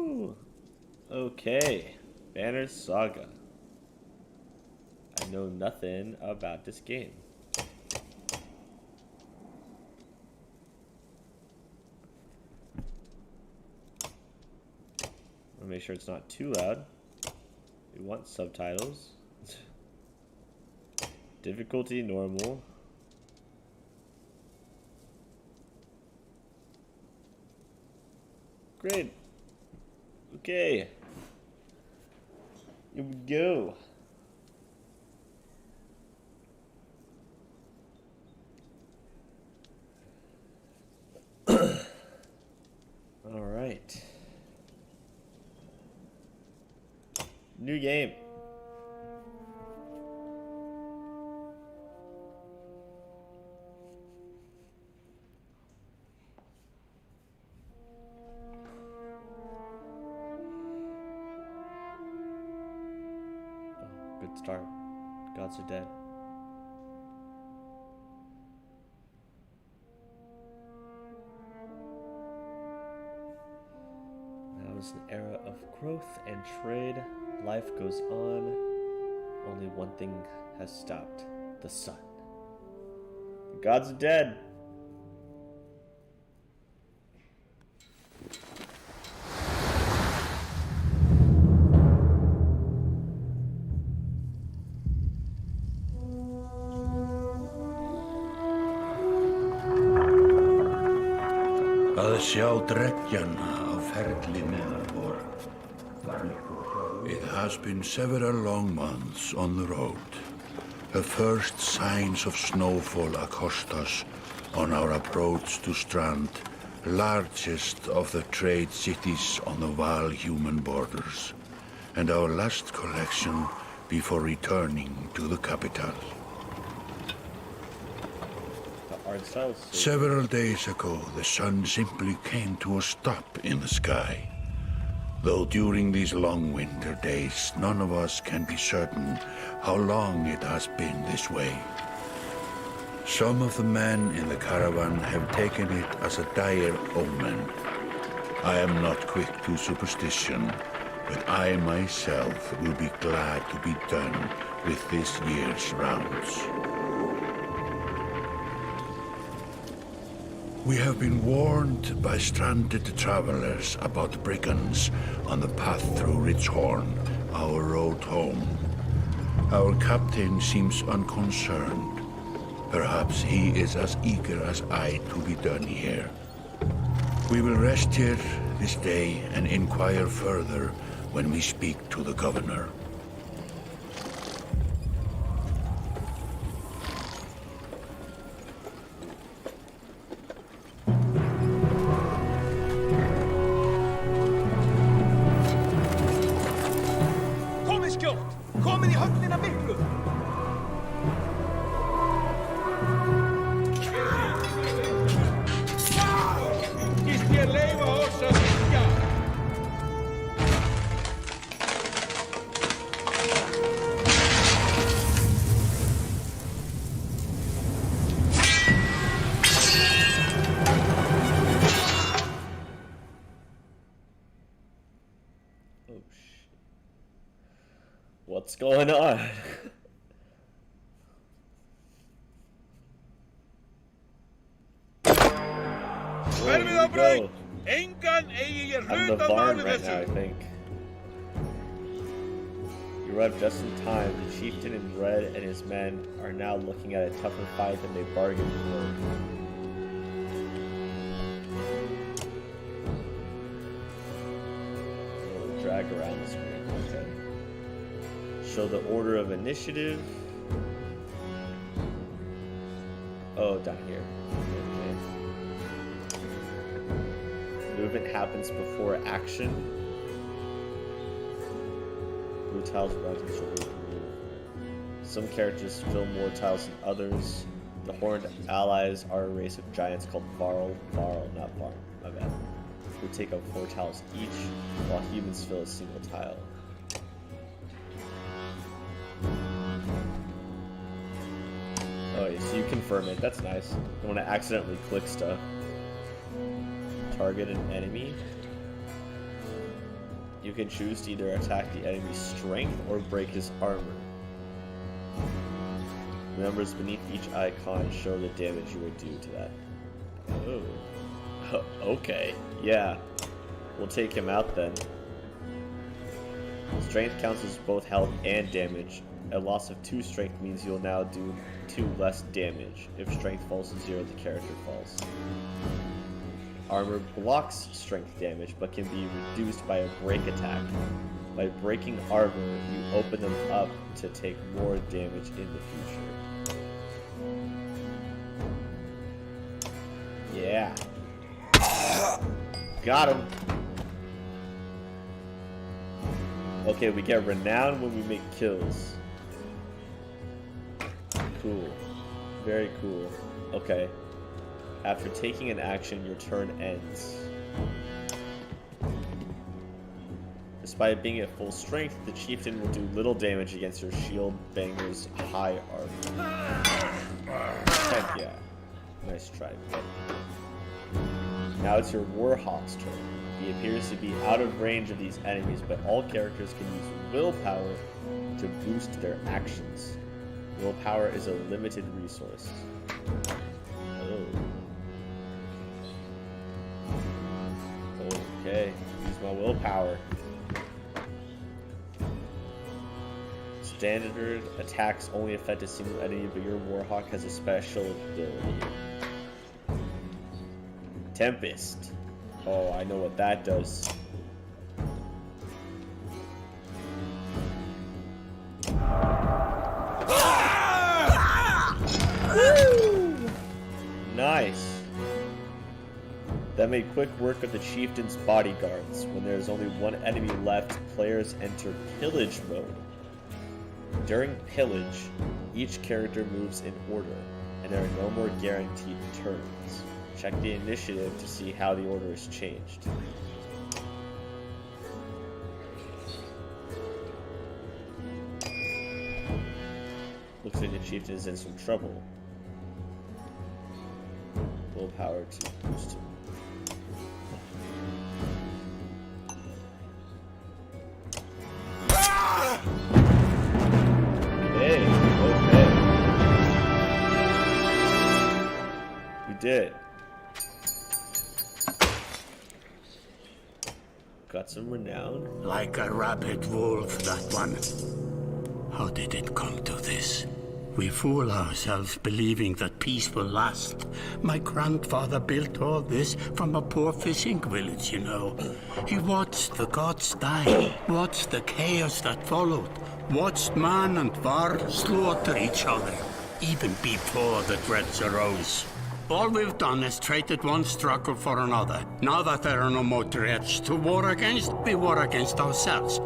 Woo! Okay, Banner Saga. I know nothing about this game. I'll make sure it's not too loud. We want subtitles. Difficulty normal. Great. Okay. Here we go. All right. New game. Good start. Gods are dead. Now is an era of growth and trade. Life goes on. Only one thing has stopped. The sun. The gods are dead. Að sjá dreggjana á ferli neðarbor. It has been several long months on the road. The first signs of snowfall accost us on our approach to Strand, largest of the trade cities on the Val-human borders, and our last collection before returning to the capital. Several days ago, the sun simply came to a stop in the sky. Though during these long winter days, none of us can be certain how long it has been this way. Some of the men in the caravan have taken it as a dire omen. I am not quick to superstition, but I myself will be glad to be done with this year's rounds. We have been warned by stranded travelers about brigands on the path through Ridgehorn, our road home. Our captain seems unconcerned. Perhaps he is as eager as I to be done here. We will rest here this day and inquire further when we speak to the governor. What's going on? I'm the barn right now, I think. You arrived just in time. The chieftain in red and his men are now looking at a tougher fight than they bargained for. We'll drag around the screen. Okay. Show the order of initiative. Oh, down here. Okay. Movement happens before action. Blue tiles around each other. Some characters fill more tiles than others. The horned allies are a race of giants called Varl, not Varl, my bad, who take up 4 tiles each, while humans fill a single tile. Oh, yeah, so you confirm it. That's nice. You want to accidentally click stuff. Target an enemy. You can choose to either attack the enemy's strength or break his armor. The numbers beneath each icon show the damage you would do to that. Oh. Okay. Yeah. We'll take him out then. Strength counts as both health and damage. A loss of 2 strength means you'll now do 2 less damage. If strength falls to 0, the character falls. Armor blocks strength damage, but can be reduced by a break attack. By breaking armor, you open them up to take more damage in the future. Yeah. Got him. Okay, we get renown when we make kills. Cool. Very cool. Okay. After taking an action, your turn ends. Despite being at full strength, the chieftain will do little damage against your shield banger's high armor. Heck yeah. Nice try, man. Now it's your Warhawk's turn. He appears to be out of range of these enemies, but all characters can use willpower to boost their actions. Willpower is a limited resource. Oh. Okay, use my willpower. Standard attacks only affect a single enemy, but your Warhawk has a special ability. Tempest. Oh, I know what that does. Woo! Nice. That made quick work of the chieftain's bodyguards. When there is only one enemy left, players enter pillage mode. During pillage, each character moves in order, and there are no more guaranteed turns. Check the initiative to see how the order is changed. Looks like the chieftain is in some trouble. Willpower to boost him. Hey, okay. We did. Got some renown. Like a rabid wolf, that one. How did it come to this? We fool ourselves believing that peace will last. My grandfather built all this from a poor fishing village, you know. He watched the gods die, watched the chaos that followed, watched man and var slaughter each other, even before the threats arose. All we've done is traded one struggle for another. Now that there are no more threats to war against, we war against ourselves.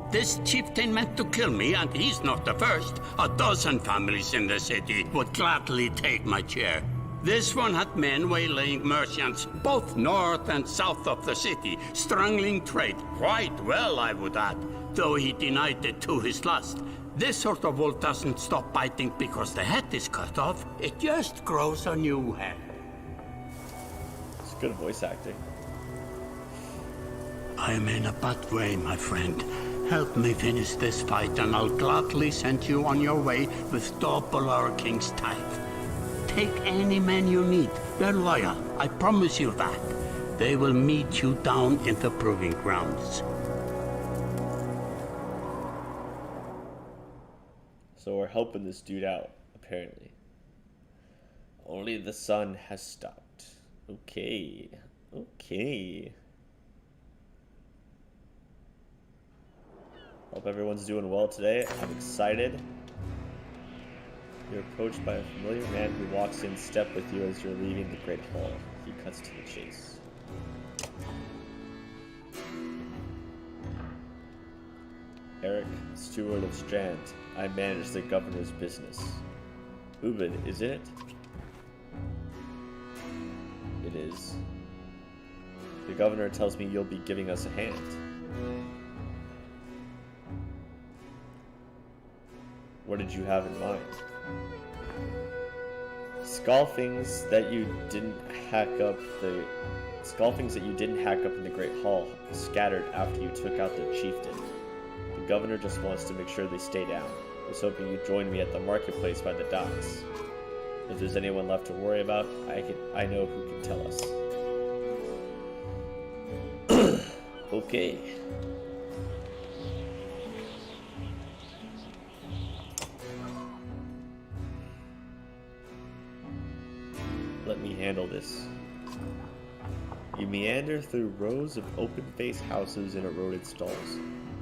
This chieftain meant to kill me, and he's not the first. 12 families in the city would gladly take my chair. This one had men waylaying merchants, both north and south of the city, strangling trade quite well, I would add, though he denied it to his last. This sort of wolf doesn't stop biting because the head is cut off. It just grows a new head. It's good voice acting. I'm in a bad way, my friend. Help me finish this fight and I'll gladly send you on your way with double our king's tithe. Take any men you need. They're loyal, I promise you that. They will meet you down in the proving grounds. So we're helping this dude out, apparently. Only the sun has stopped. Okay. Okay. Hope everyone's doing well today. I'm excited. You're approached by a familiar man who walks in step with you as you're leaving the Great Hall. He cuts to the chase. Eric, steward of Strand. I manage the governor's business. Ubid, is it? It is. The governor tells me you'll be giving us a hand. What did you have in mind? Skull things that you didn't hack up the Scalfings that you didn't hack up in the Great Hall scattered after you took out their chieftain. The governor just wants to make sure they stay down. I was hoping you'd join me at the marketplace by the docks. If there's anyone left to worry about, I know who can tell us. Okay. Let me handle this. You meander through rows of open-faced houses and eroded stalls.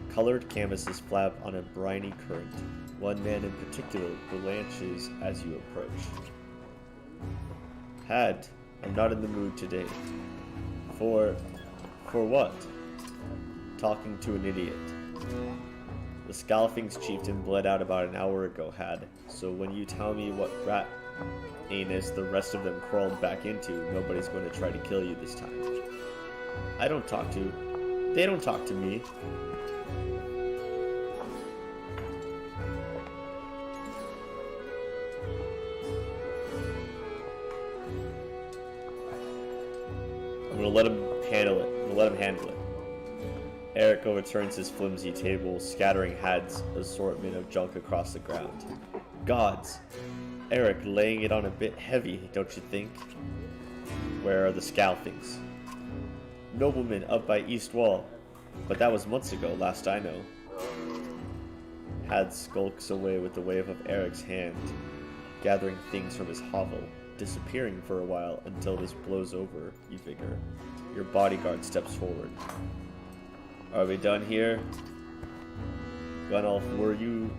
Colored canvases flap on a briny current. One man in particular blanches as you approach. Had, I'm not in the mood today. For what? Talking to an idiot. The Scalfing's chieftain bled out about an hour ago, Had. So when you tell me what rat anus the rest of them crawled back into, nobody's going to try to kill you this time. They don't talk to me. I'm gonna let him handle it. Eric overturns his flimsy table, scattering Had's assortment of junk across the ground. Gods! Eric laying it on a bit heavy, don't you think? Where are the Scalfings? Nobleman up by East Wall. But that was months ago, last I know. Had skulks away with the wave of Eric's hand, gathering things from his hovel, disappearing for a while until this blows over, you figure. Your bodyguard steps forward. Are we done here? Gunnulf, were you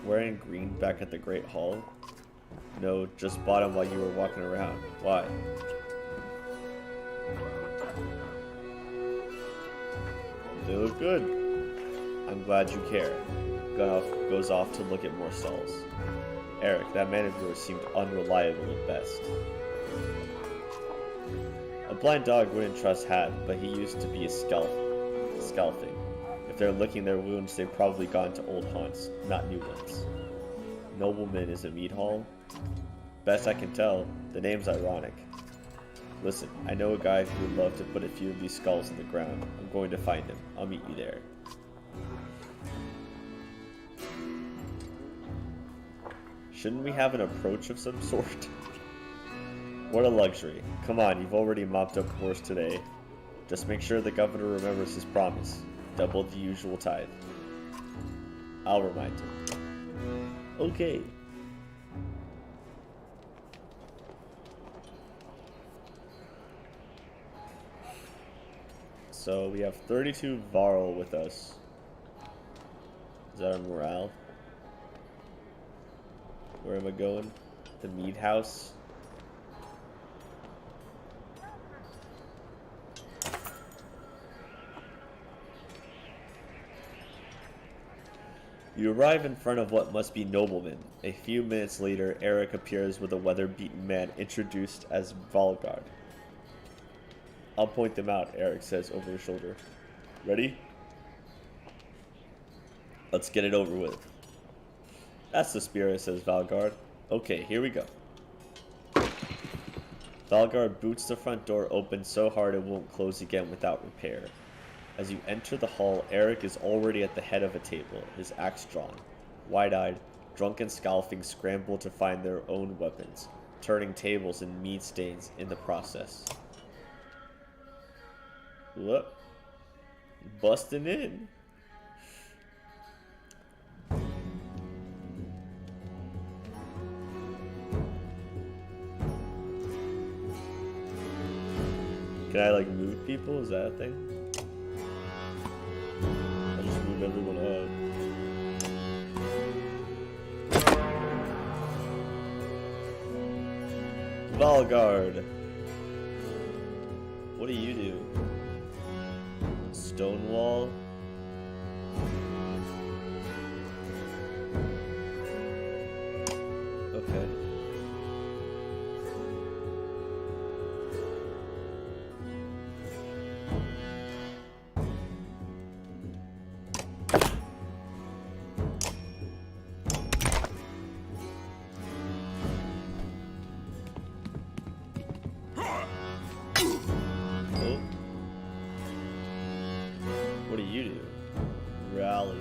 wearing green back at the Great Hall? No, just bought them while you were walking around. Why? They look good. I'm glad you care. Gunnulf goes off to look at more stalls. Eric, that man of yours seemed unreliable at best. A blind dog wouldn't trust Had, but he used to be a Scalfing. If they're licking their wounds, they've probably gone to old haunts, not new ones. Nobleman is a meat hall? Best I can tell, the name's ironic. Listen, I know a guy who would love to put a few of these skulls in the ground. I'm going to find him. I'll meet you there. Shouldn't we have an approach of some sort? What a luxury. Come on, you've already mopped up worse today. Just make sure the governor remembers his promise. Double the usual tithe. I'll remind him. Okay. So we have 32 Varl with us. Is that our morale? Where am I going? The mead house. You arrive in front of what must be Nobleman. A few minutes later, Eric appears with a weather-beaten man introduced as Valgard. I'll point them out, Eric says over his shoulder. Ready? Let's get it over with. That's the spirit, says Valgard. Okay, here we go. Valgard boots the front door open so hard it won't close again without repair. As you enter the hall, Eric is already at the head of a table, his axe drawn. Wide-eyed, drunken Scalfings scramble to find their own weapons, turning tables and mead stains in the process. Look, busting in. Can I like move people? Is that a thing? I'll just move everyone up. Valgard. What do you do? Stonewall? Okay. What do you do? Rally.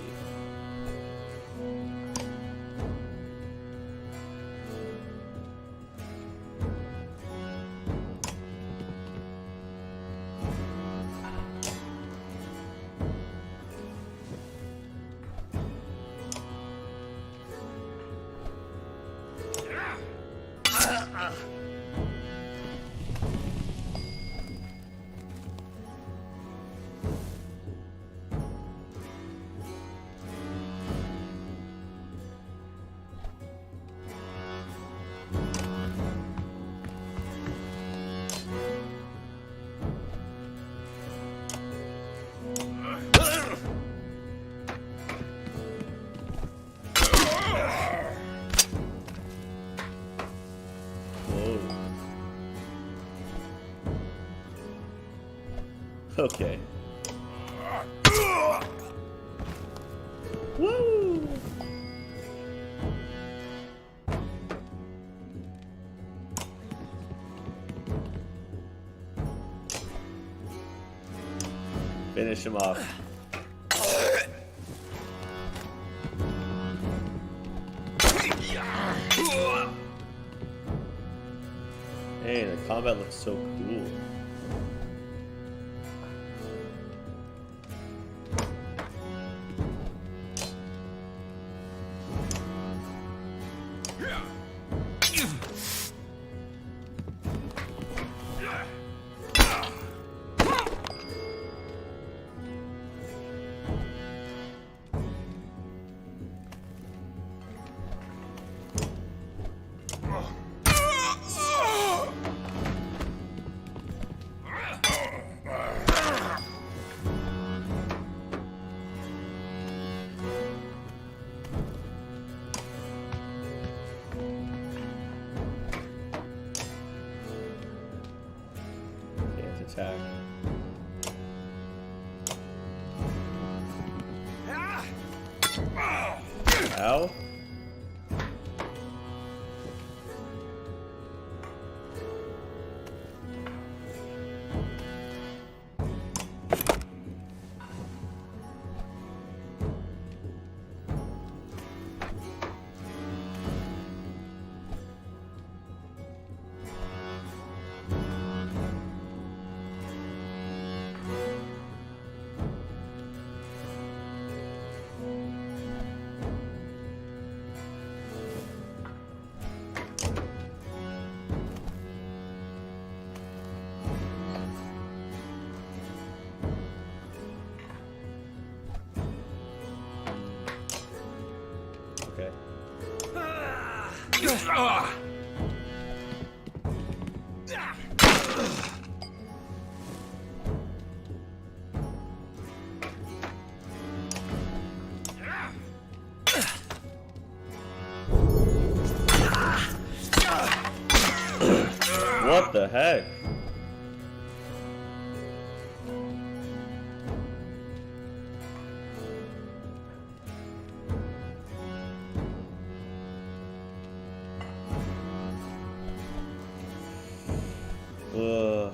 Okay. Woo! Finish him off. Hey, the combat looks so cool. Attack. Ow. Okay. What the heck? Ugh.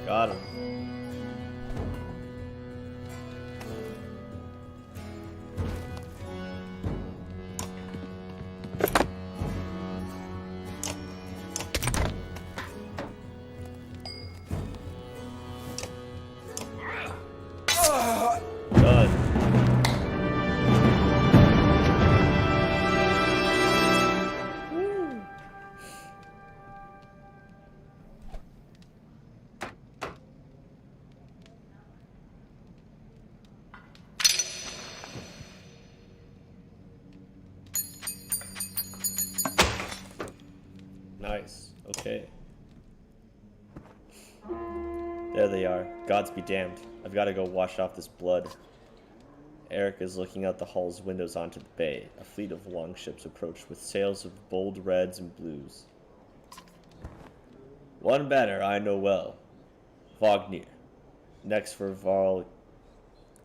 Got him. Done. Nice. Okay. There they are. Gods be damned. I've got to go wash off this blood. Eric is looking out the hall's windows onto the bay. A fleet of longships approach with sails of bold reds and blues. One banner I know well. Wagner. Next for Varl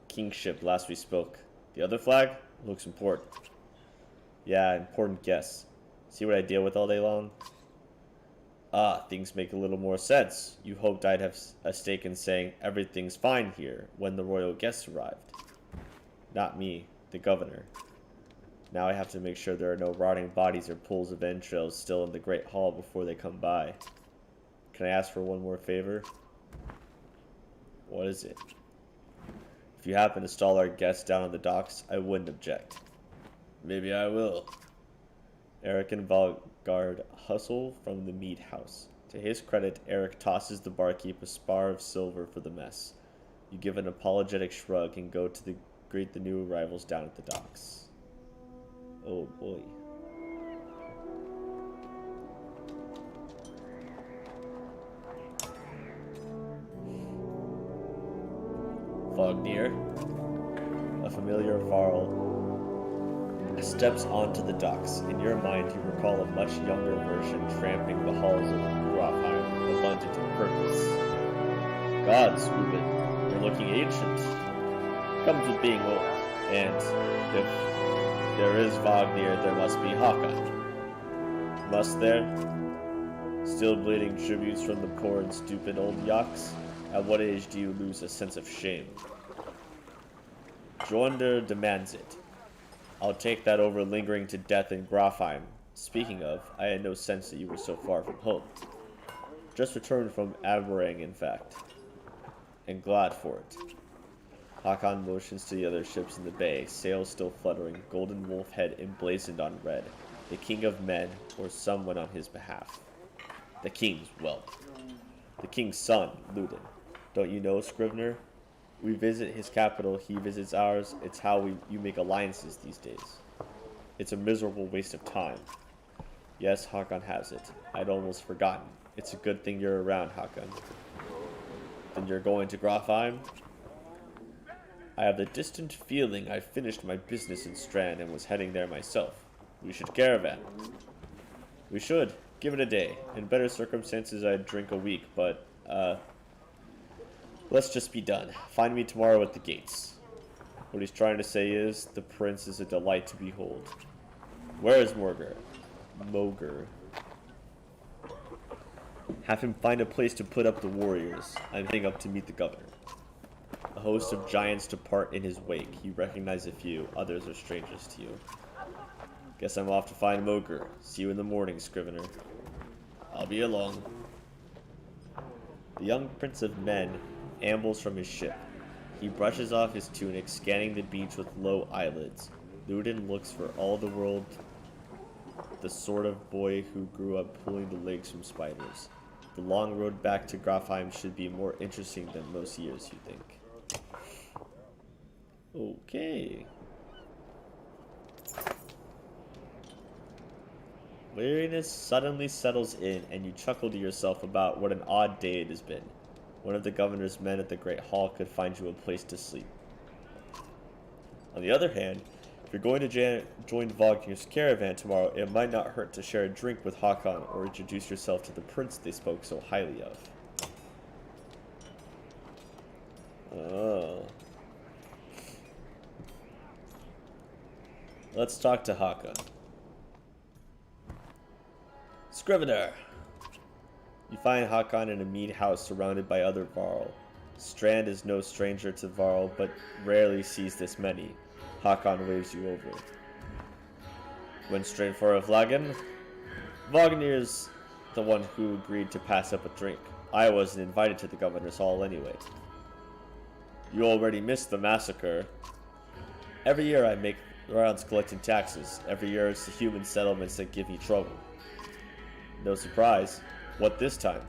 Kingship last we spoke. The other flag? Looks important. Yeah, important guess. See what I deal with all day long? Ah, things make a little more sense. You hoped I'd have a stake in saying everything's fine here when the royal guests arrived. Not me, the governor. Now I have to make sure there are no rotting bodies or pools of entrails still in the Great Hall before they come by. Can I ask for one more favor? What is it? If you happen to stall our guests down on the docks, I wouldn't object. Maybe I will. Eric and Valgard hustle from the mead house. To his credit, Eric tosses the barkeep a spar of silver for the mess. You give an apologetic shrug and go to greet the new arrivals down at the docks. Oh boy. Wagner, a familiar Varl, steps onto the docks. In your mind, you recall a much younger version tramping the halls of Grafheim, abundant in purpose. Gods, Ruben, you're looking ancient. Comes with being old, and if there is Wagner, there must be Hakon. Must there? Still bleeding tributes from the poor and stupid old yaks? At what age do you lose a sense of shame? Joinder demands it. I'll take that over lingering to death in Grafheim. Speaking of, I had no sense that you were so far from home. Just returned from Aberang, in fact. And glad for it. Hakon motions to the other ships in the bay, sails still fluttering, golden wolf head emblazoned on red. The king of men, or someone on his behalf. The king's whelp. The king's son, Ludin. Don't you know, Scrivener? We visit his capital, he visits ours. It's how you make alliances these days. It's a miserable waste of time. Yes, Hakon has it. I'd almost forgotten. It's a good thing you're around, Hakon. Then you're going to Grafheim? I have the distant feeling I finished my business in Strand and was heading there myself. We should caravan. We should. Give it a day. In better circumstances, I'd drink a week, but, let's just be done. Find me tomorrow at the gates. What he's trying to say is, the prince is a delight to behold. Where is Morger? Moger. Have him find a place to put up the warriors. I'm heading up to meet the governor. A host of giants depart in his wake. You recognize a few, others are strangers to you. Guess I'm off to find Moger. See you in the morning, Scrivener. I'll be along. The young prince of men ambles from his ship. He brushes off his tunic, scanning the beach with low eyelids. Ludin looks for all the world the sort of boy who grew up pulling the legs from spiders. The long road back to Grafheim should be more interesting than most years, you think. Okay. Weariness suddenly settles in, and you chuckle to yourself about what an odd day it has been. One of the governor's men at the Great Hall could find you a place to sleep. On the other hand, if you're going to join Wagner's caravan tomorrow, it might not hurt to share a drink with Hakon or introduce yourself to the prince they spoke so highly of. Oh. Let's talk to Hakon. Scrivener! You find Hakon in a mead house surrounded by other Varl. Strand is no stranger to Varl, but rarely sees this many. Hakon waves you over. Went straight for a flagon? Wagner's the one who agreed to pass up a drink. I wasn't invited to the governor's hall anyway. You already missed the massacre. Every year I make rounds collecting taxes. Every year it's the human settlements that give me trouble. No surprise. What this time?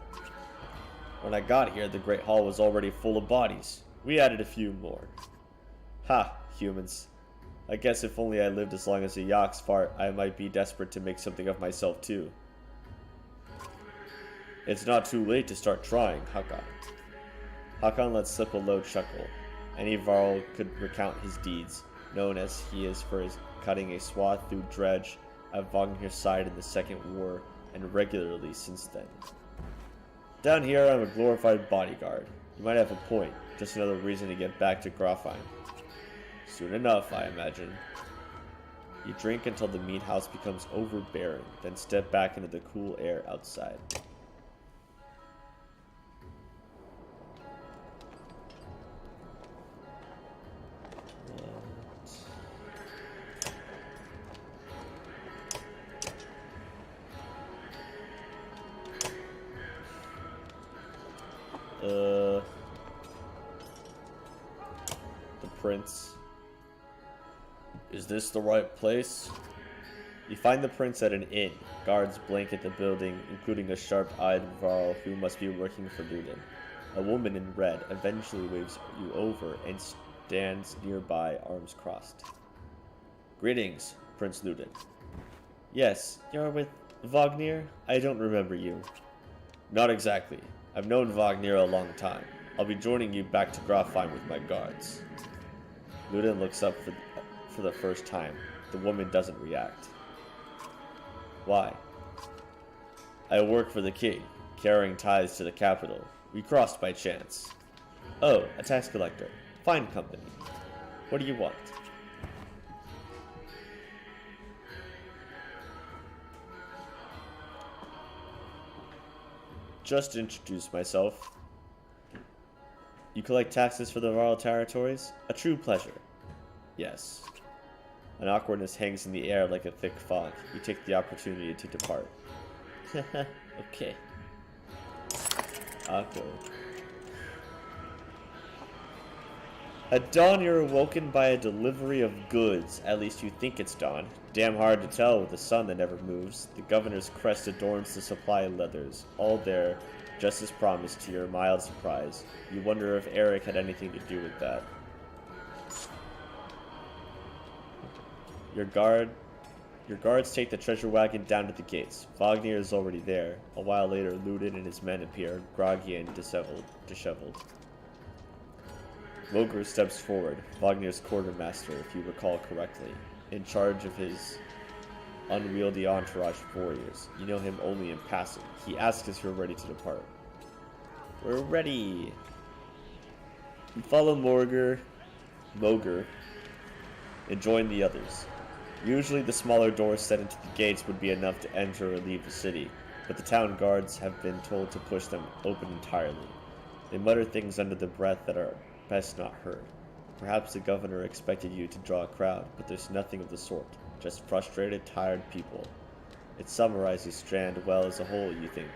When I got here, the Great Hall was already full of bodies. We added a few more. Ha, humans. I guess if only I lived as long as a Yaks fart, I might be desperate to make something of myself too. It's not too late to start trying, Hakon. Hakon lets slip a low chuckle. Any Varl could recount his deeds, known as he is for his cutting a swath through Dredge at Wagnir's side in the Second War, and regularly since then. Down here, I'm a glorified bodyguard. You might have a point, just another reason to get back to Grafheim. Soon enough, I imagine. You drink until the meat house becomes overbearing, then step back into the cool air outside. The prince. Is this the right place? You find the prince at an inn. Guards blanket the building, including a sharp-eyed Varl who must be working for Ludin. A woman in red eventually waves you over and stands nearby, arms crossed. Greetings, Prince Ludin. Yes, you're with Wagnir? I don't remember you. Not exactly. I've known Wagnir a long time. I'll be joining you back to Grafheim with my guards. Ludin looks up for the first time. The woman doesn't react. Why? I work for the king, carrying ties to the capital. We crossed by chance. Oh, a tax collector. Fine company. What do you want? Just introduce myself. You collect taxes for the Varl territories? A true pleasure. Yes. An awkwardness hangs in the air like a thick fog. You take the opportunity to depart. Okay. I'll go. At dawn, you're awoken by a delivery of goods. At least you think it's dawn. Damn hard to tell with the sun that never moves. The governor's crest adorns the supply leathers. All there, just as promised to your mild surprise. You wonder if Eric had anything to do with that. Your guards take the treasure wagon down to the gates. Wagnir is already there. A while later, Ludin and his men appear, groggy and disheveled. Mogr steps forward, Wagnir's quartermaster, if you recall correctly, in charge of his unwieldy entourage of warriors. You know him only in passing. He asks if you're ready to depart. We're ready. You follow Mogr, and join the others. Usually the smaller doors set into the gates would be enough to enter or leave the city, but the town guards have been told to push them open entirely. They mutter things under their breath that are best not heard. Perhaps the governor expected you to draw a crowd, but there's nothing of the sort. Just frustrated, tired people. It summarizes Strand well as a whole, you think.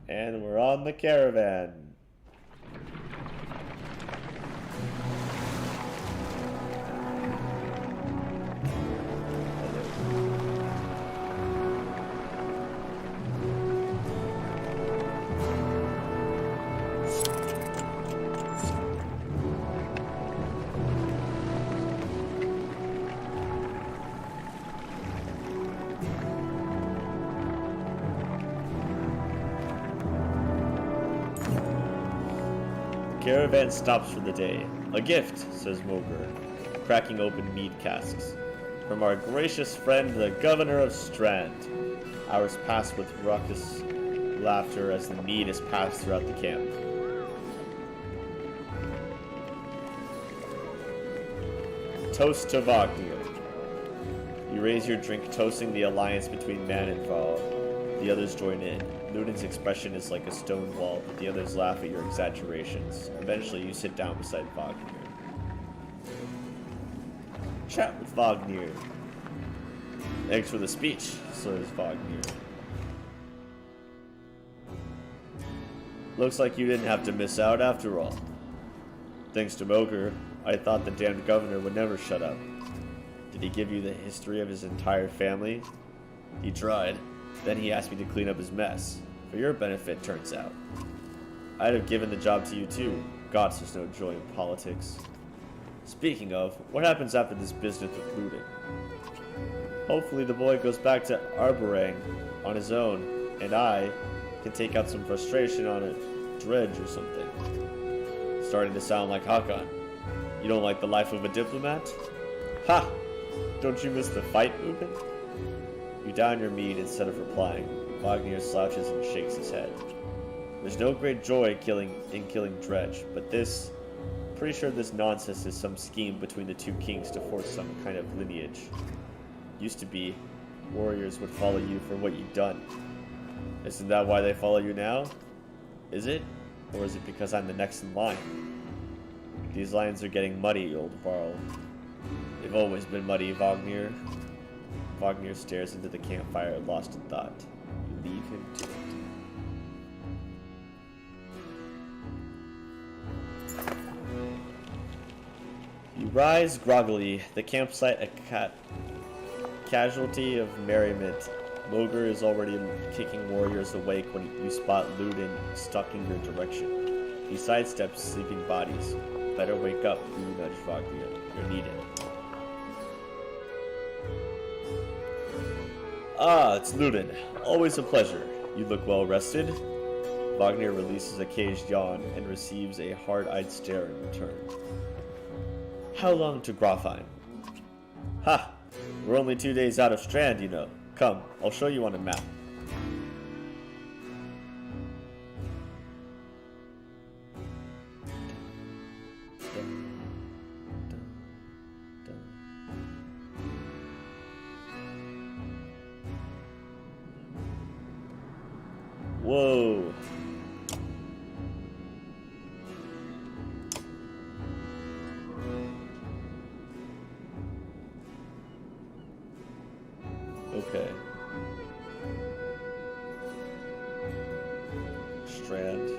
And we're on the caravan. Caravan stops for the day. A gift, says Mogr, cracking open mead casks. From our gracious friend, the governor of Strand. Hours pass with raucous laughter as the mead is passed throughout the camp. Toast to Wagnir. You raise your drink, toasting the alliance between man and Varl. The others join in. Ludin's expression is like a stone wall, but the others laugh at your exaggerations. Eventually, you sit down beside Wagnir. Chat with Wagnir. Thanks for the speech, says Wagnir. Looks like you didn't have to miss out after all. Thanks to Mogr, I thought the damned governor would never shut up. Did he give you the history of his entire family? He tried. Then he asked me to clean up his mess. For your benefit, turns out. I'd have given the job to you too. Gods, there's no joy in politics. Speaking of, what happens after this business with Ludin? Hopefully the boy goes back to Arborang on his own, and I can take out some frustration on it dredge or something. Starting to sound like Hakan. You don't like the life of a diplomat? Ha! Don't you miss the fight movement? You down your meat instead of replying. Wagner slouches and shakes his head. There's no great joy in killing Dredge, but this... Pretty sure this nonsense is some scheme between the two kings to force some kind of lineage. Used to be, warriors would follow you for what you've done. Isn't that why they follow you now? Is it? Or is it because I'm the next in line? These lines are getting muddy, old Varl. They've always been muddy, Wagner. Wagner stares into the campfire, lost in thought. You leave him to it. You rise groggily, the campsite a casualty of merriment. Moger is already kicking warriors awake when you spot Ludin stalking your direction. He sidesteps sleeping bodies. Better wake up, you nudge Wagner. You're needed. Ah, it's Ludin. Always a pleasure. You look well rested. Wagner releases a caged yawn and receives a hard-eyed stare in return. How long to Grafheim? Ha! We're only 2 days out of Strand, you know. Come, I'll show you on a map. Whoa. Okay. Strand.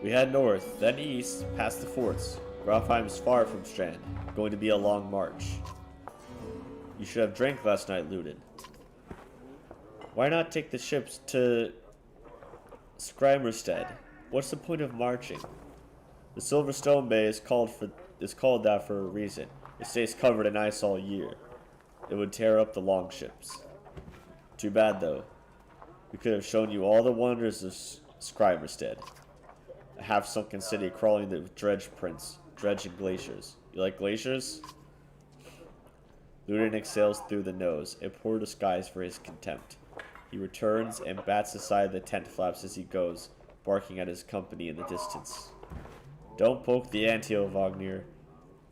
We head north, then east, past the forts. Grafheim is far from Strand. Going to be a long march. You should have drank last night, Ludin. Why not take the ships to Skrymerstead? What's the point of marching? The Silver Stone Bay is called that for a reason. It stays covered in ice all year. It would tear up the longships. Too bad, though. We could have shown you all the wonders of Skrymerstead. A half-sunken city crawling with dredge prints, dredging glaciers. You like glaciers? Ludin exhales through the nose, a poor disguise for his contempt. He returns and bats aside the tent flaps as he goes, barking at his company in the distance. Don't poke the anthill, Wagner.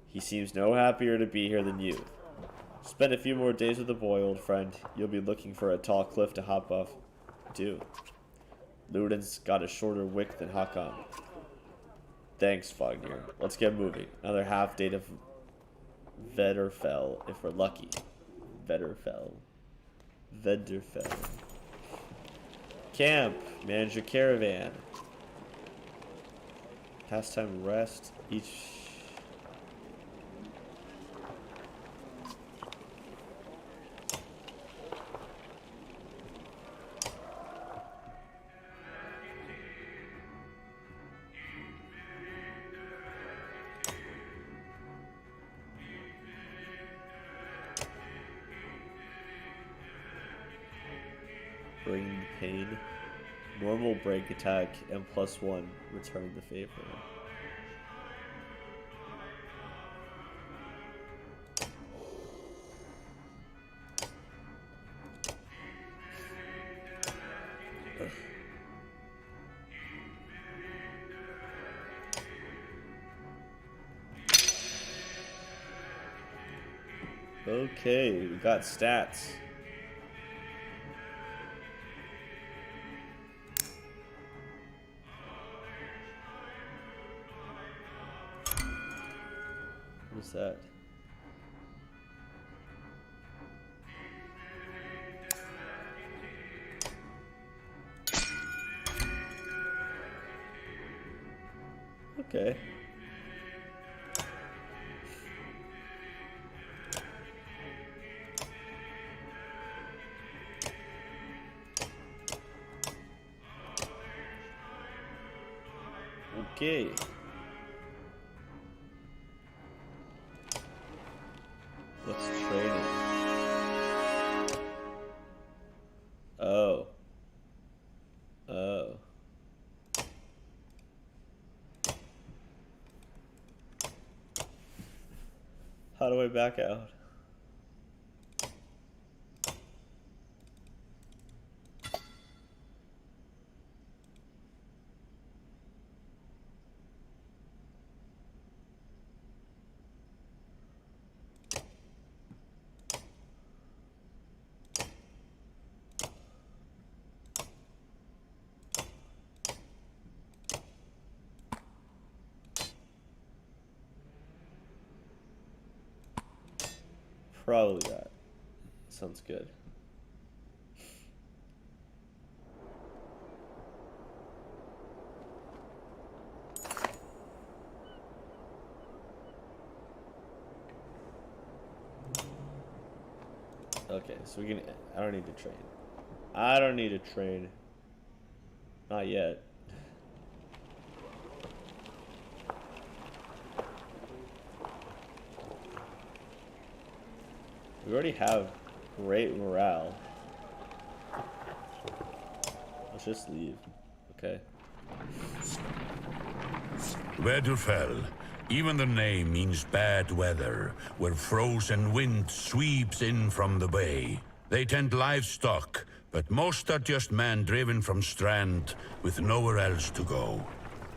He seems no happier to be here than you. Spend a few more days with the boy, old friend. You'll be looking for a tall cliff to hop off. Do. Ludin's got a shorter wick than Hakan. Thanks, Wagner. Let's get moving. Another half day to Vederfell, if we're lucky. Vederfell. Camp. Manage your caravan. Pastime rest. Each... Bring pain. Normal break attack and +1 return the favor. Okay, we got stats. What's that? Okay. Okay. What's training? Oh. Oh. How do I back out? Probably that. Sounds good. Okay, so we can. I don't need to train. I don't need to train. Not yet. We already have great morale. Let's just leave. Okay. Weatherfell. Even the name means bad weather, where frozen wind sweeps in from the bay. They tend livestock, but most are just men driven from Strand with nowhere else to go.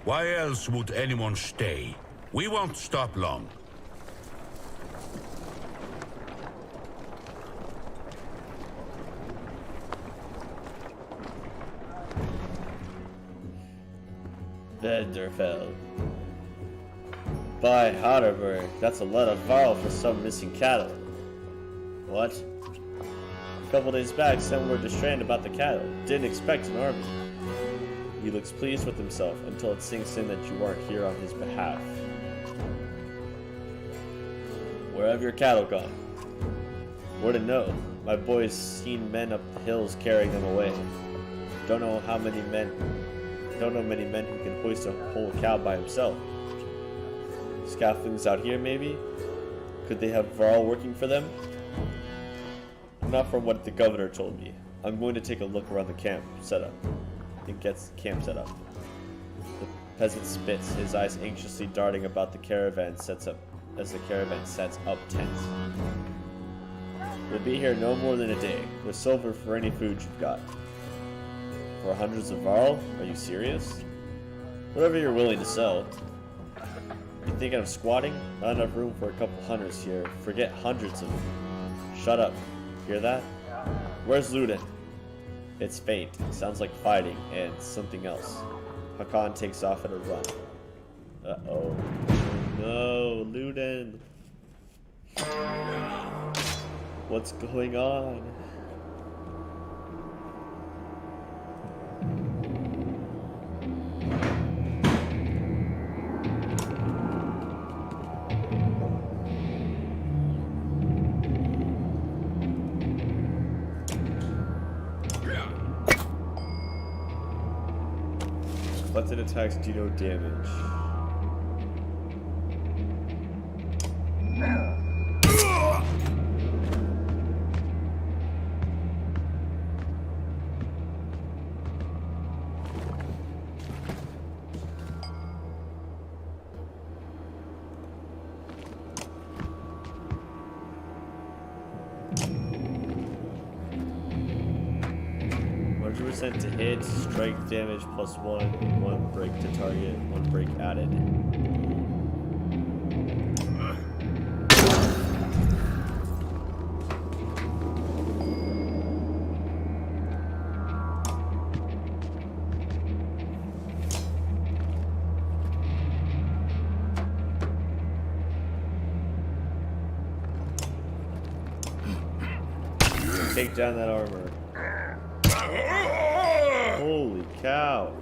Why else would anyone stay? We won't stop long. Vanderfell. By Harderberg, that's a lot of Varl for some missing cattle. What? A couple days back, some were distracted about the cattle. Didn't expect an army. He looks pleased with himself until it sinks in that you aren't here on his behalf. Where have your cattle gone? Wouldn't know. My boy's seen men up the hills carrying them away. Don't know many men who can hoist a whole cow by himself. Scaffoldings out here, maybe? Could they have Varl working for them? Not from what the governor told me. I'm going to take a look around the camp setup. It gets the camp set up. The peasant spits, his eyes anxiously darting about the caravan sets up tents. We'll be here no more than a day. There's silver for any food you've got. For hundreds of Varl? Are you serious? Whatever you're willing to sell. You thinking of squatting? Not enough room for a couple hunters here. Forget hundreds of them. Shut up. Hear that? Where's Luden? It's faint. Sounds like fighting and something else. Hakan takes off at a run. Uh-oh. No, Luden. What's going on? Button attacks do no damage. To hit, strike damage plus 1 break to target, 1 break added. Take down that armor. Holy cow.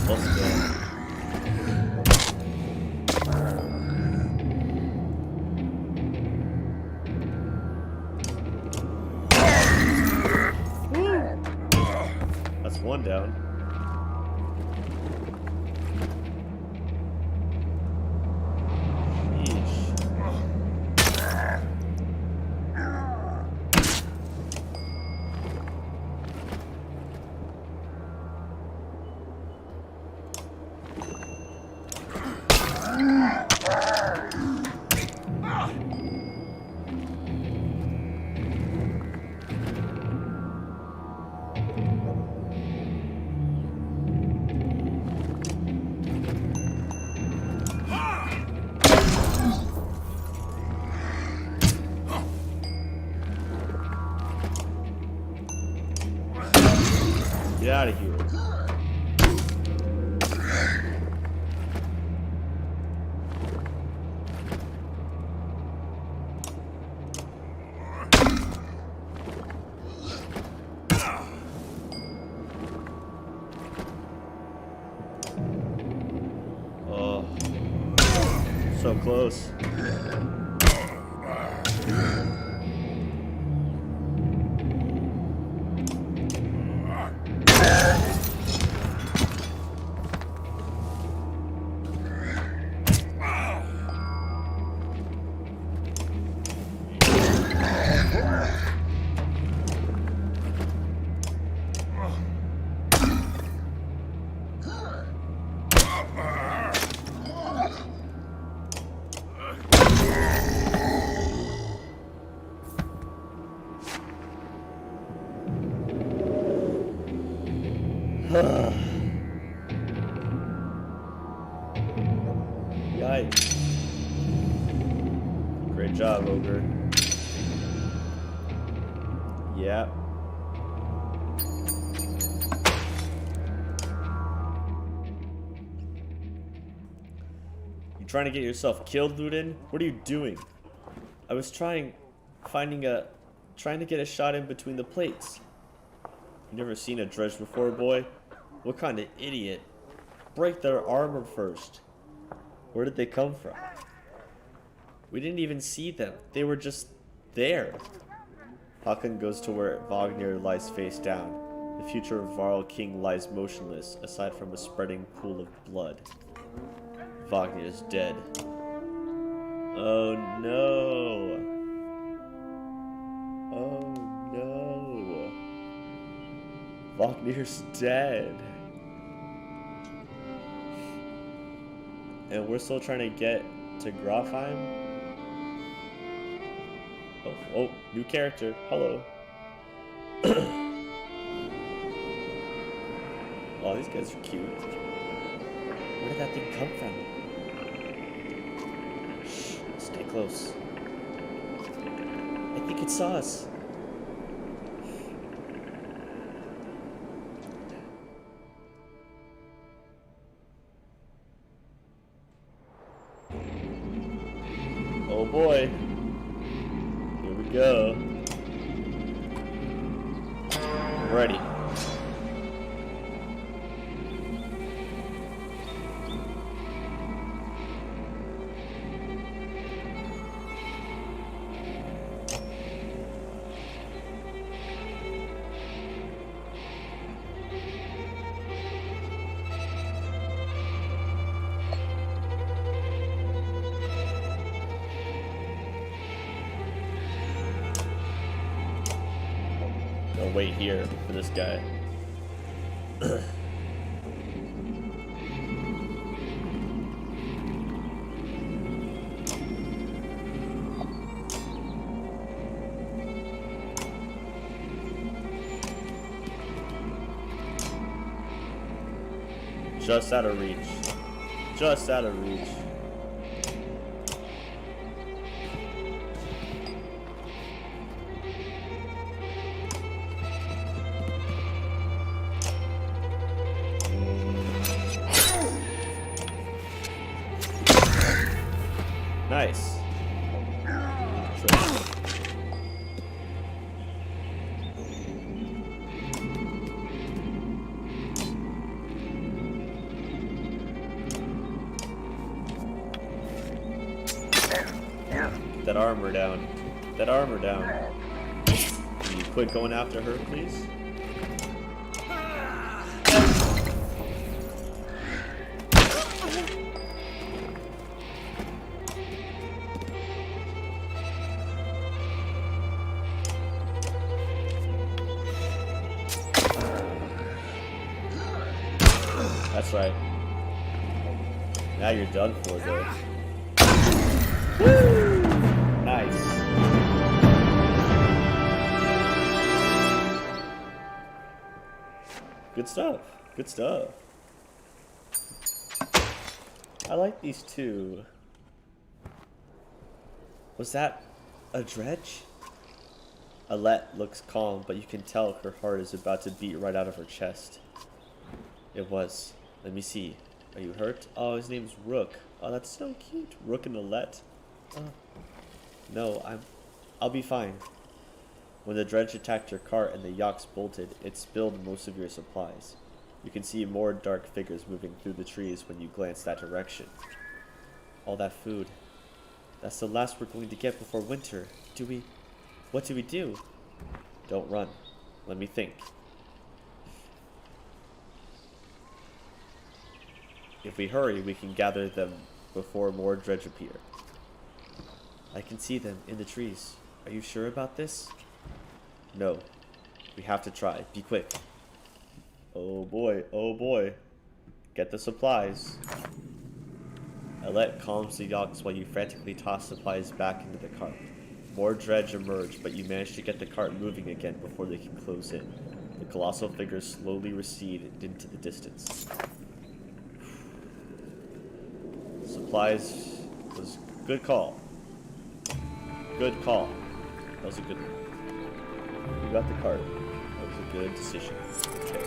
Let's go. That's one down. Get out of here. Oh, so close. Yikes. Great job, Ogre. Yeah. You trying to get yourself killed, Ludin? What are you doing? I was trying to get a shot in between the plates. You never seen a dredge before, boy? What kind of idiot? Break their armor first. Where did they come from? We didn't even see them. They were just there. Haakon goes to where Wagner lies face down. The future of Varl King lies motionless, aside from a spreading pool of blood. Wagner is dead. Oh no. Oh no. Wagner's dead. And we're still trying to get to Grafheim? Oh, new character. Hello. Oh, these guys are cute. Where did that thing come from? Shh, stay close. I think it saw us. Oh boy. Here we go. I'm ready. I'll wait here for this guy. Just out of reach. Just out of reach. Nice. Get that armor down. Get that armor down. Can you quit going after her, please? That's right. Now you're done for, though. Woo! Nice. Good stuff. Good stuff. I like these two. Was that a dredge? Alette looks calm, but you can tell her heart is about to beat right out of her chest. It was. Let me see. Are you hurt? Oh, his name's Rook. Oh, that's so cute. Rook and Alette. Oh. No, I'll be fine. When the dredge attacked your cart and the yaks bolted, it spilled most of your supplies. You can see more dark figures moving through the trees when you glance that direction. All that food. That's the last we're going to get before winter. What do we do? Don't run. Let me think. If we hurry, we can gather them before more dredge appear. I can see them in the trees. Are you sure about this? No. We have to try. Be quick. Oh boy, oh boy. Get the supplies. Alette calms the yaks while you frantically toss supplies back into the cart. More dredge emerge, but you manage to get the cart moving again before they can close in. The colossal figures slowly recede into the distance. Supplies was good call. Good call. That was a good one. You got the cart. That was a good decision. Okay.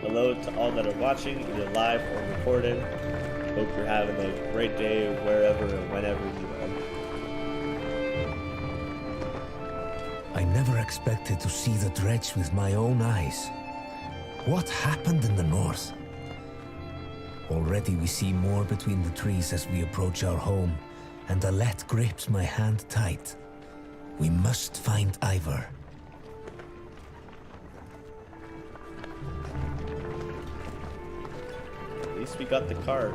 Hello to all that are watching, either live or recorded. Hope you're having a great day wherever and whenever you are. I never expected to see the dredge with my own eyes. What happened in the north? Already we see more between the trees as we approach our home, and Alette grips my hand tight. We must find Ivor. At least we got the card.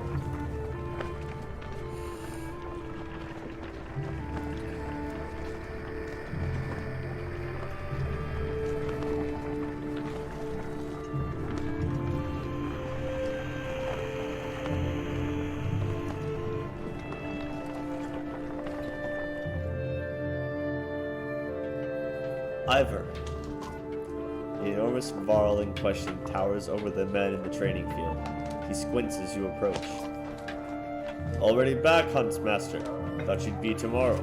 Ivor. The enormous varl in question towers over the men in the training field. He squints as you approach. Already back, Huntsmaster. Thought you'd be tomorrow.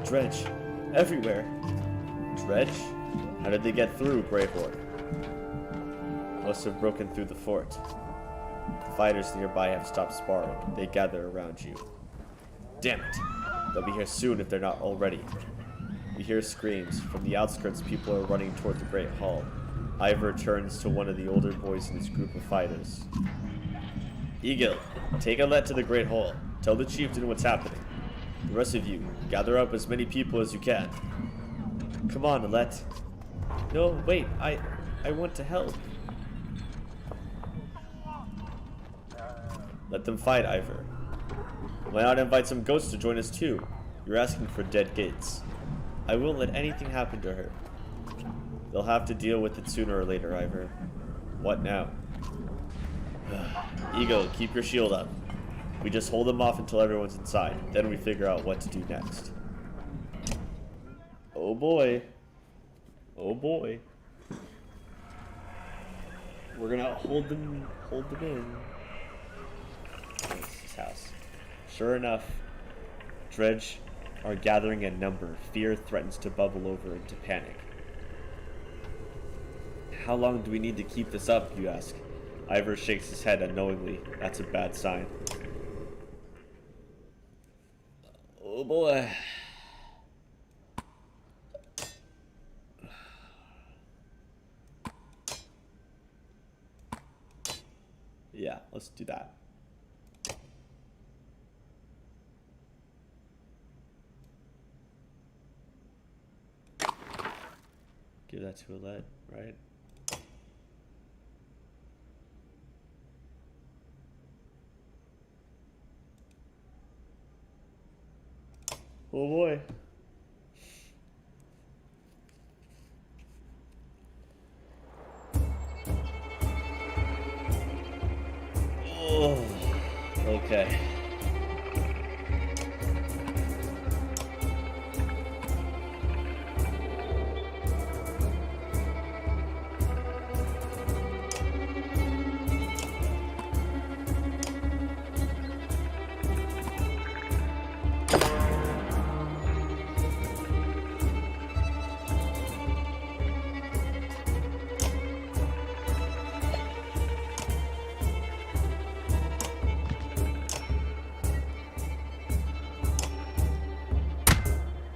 Dredge. Everywhere. Dredge? How did they get through, Greyhorn? Must have broken through the fort. The fighters nearby have stopped sparring. They gather around you. Damn it. They'll be here soon if they're not already. You hear screams. From the outskirts, people are running toward the Great Hall. Ivor turns to one of the older boys in his group of fighters. Eagle, take Alette to the Great Hall. Tell the chieftain what's happening. The rest of you, gather up as many people as you can. Come on, Alette. No, wait, I want to help. Let them fight, Ivor. Why not invite some ghosts to join us too? You're asking for dead gates. I won't let anything happen to her. They'll have to deal with it sooner or later, Ivor. What now? Ego, keep your shield up. We just hold them off until everyone's inside. Then we figure out what to do next. Oh boy. Oh boy. We're gonna hold them in. This is his house. Sure enough, Dredge are gathering in number. Fear threatens to bubble over into panic. How long do we need to keep this up, you ask? Ivor shakes his head unknowingly. That's a bad sign. boy. Yeah, let's do that. Give that to Alette, right? Oh boy. Oh, okay.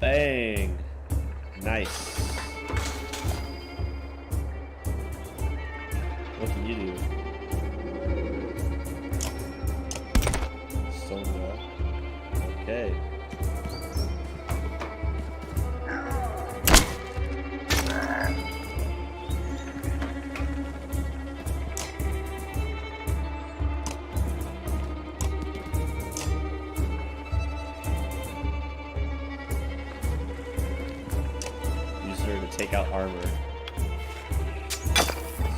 Bang. Nice. What can you do? Sonia. Okay. To take out armor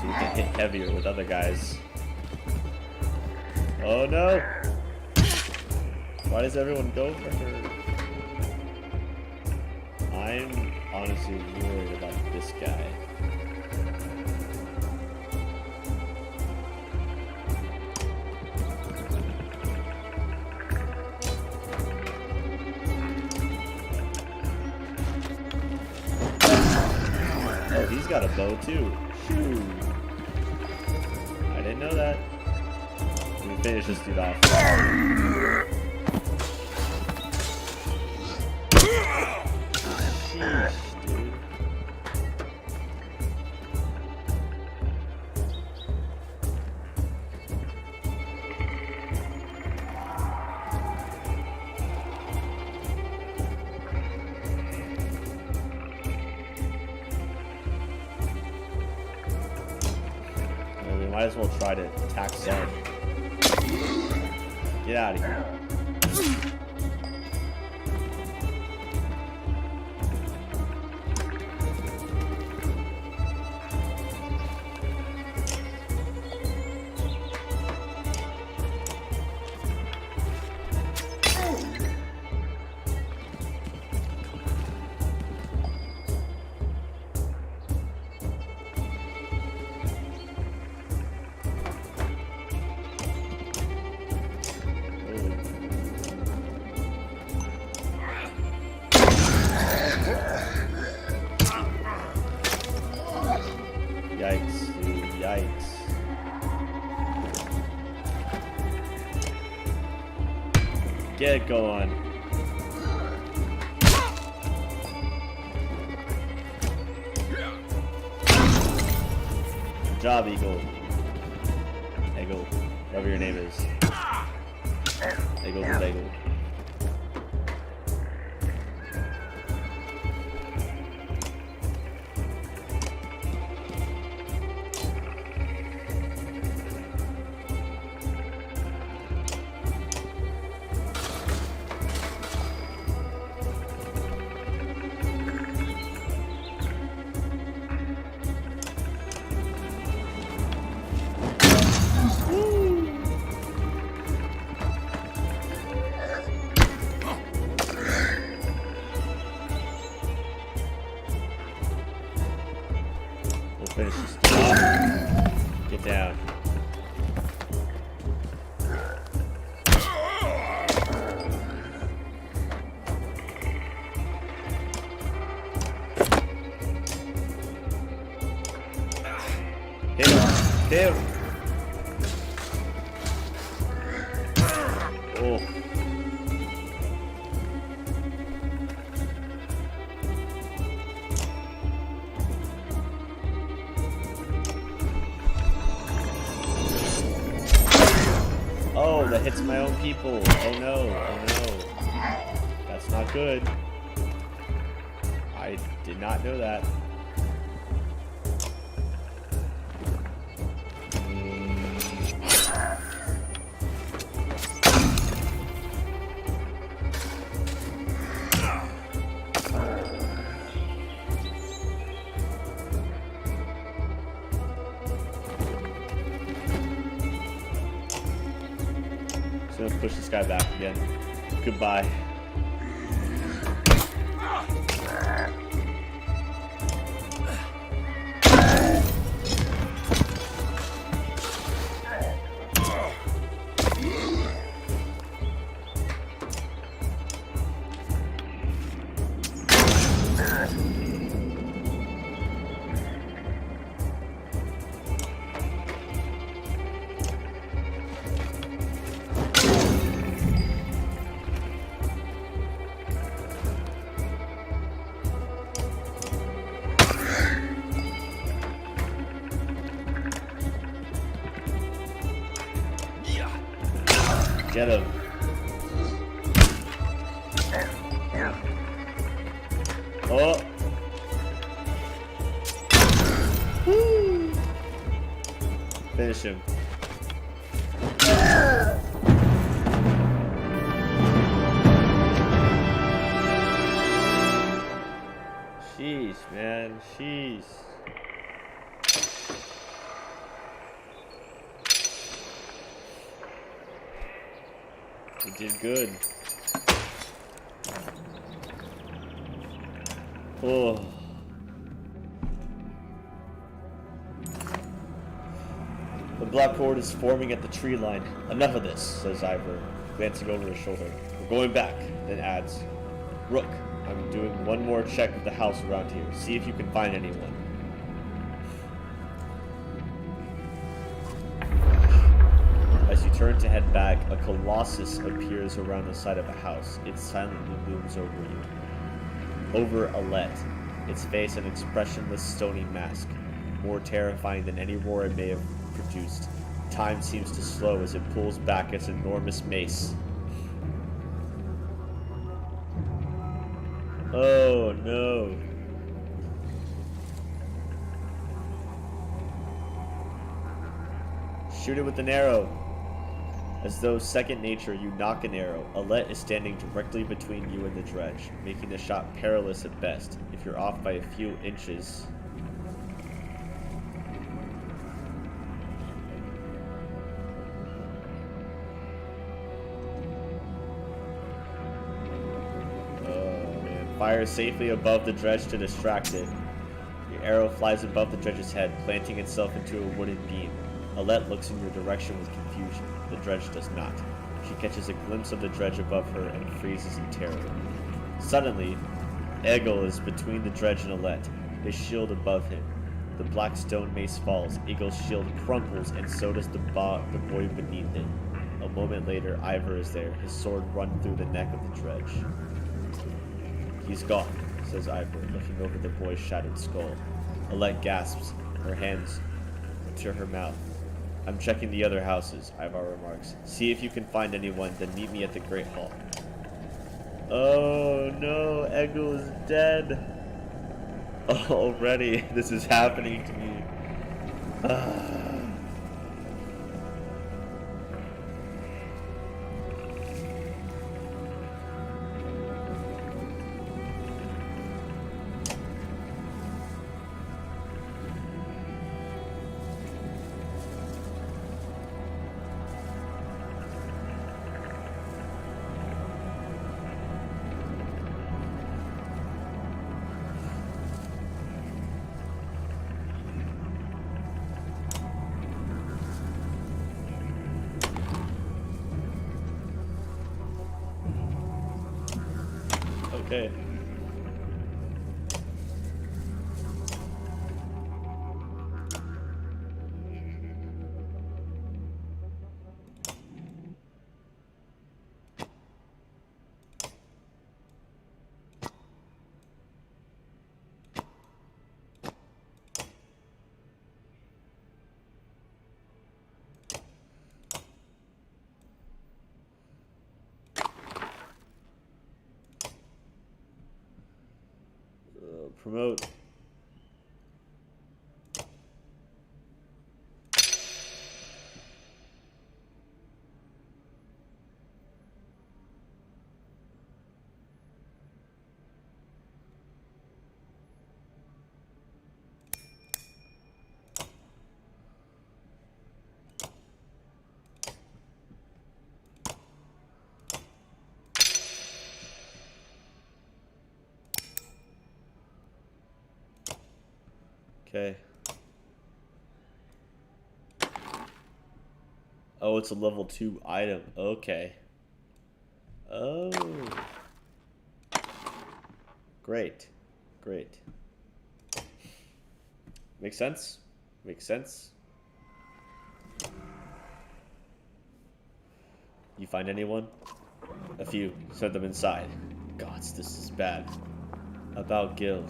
so we can hit heavier with other guys. Oh no! Why does everyone go for her? I'm honestly worried about this guy. Oh, he's got a bow too. Shoo. I didn't know that. Let me finish this dude off. Sheesh, dude. Might as well try to attack Sun. Get out of here. Yikes, dude, yikes. Get going. Good job, Eagle. Eagle, whatever your name is. Eagle with Eagle. that hits my own people. Oh no, oh no. That's not good. I did not know that. Just gonna push this guy back again. Goodbye. Get him. Oh. Woo. Finish him. Sheesh, man. Sheesh. You did good. Oh. The Black Horde is forming at the tree line. Enough of this, says Ivor, glancing over his shoulder. We're going back, then adds, Rook, I'm doing one more check of the house around here. See if you can find anyone. As you turn to head back, a colossus appears around the side of a house. It silently looms over you. Over Alette, its face an expressionless stony mask, more terrifying than any roar it may have produced. Time seems to slow as it pulls back its enormous mace. Oh no. Shoot it with an arrow. As though second nature, you knock an arrow. Alette is standing directly between you and the dredge, making the shot perilous at best. If you're off by a few inches... Oh man. Fire safely above the dredge to distract it. Your arrow flies above the dredge's head, planting itself into a wooden beam. Alette looks in your direction with confusion. The dredge does not. She catches a glimpse of the dredge above her and freezes in terror. Suddenly, Egil is between the dredge and Alette, his shield above him. The black stone mace falls, Egil's shield crumples, and so does the boy beneath it. A moment later, Ivor is there, his sword run through the neck of the dredge. He's gone, says Ivor, looking over the boy's shattered skull. Alette gasps, her hands to her mouth. I'm checking the other houses, Ivar remarks. See if you can find anyone, then meet me at the Great Hall. Oh no, Egil is dead. Already, this is happening to me. Okay. Promote. Okay. Oh, it's a level 2 item. Okay. Oh. Great. Great. Makes sense? Makes sense. You find anyone? A few. Sent them inside. Gods, this is bad. About Gil.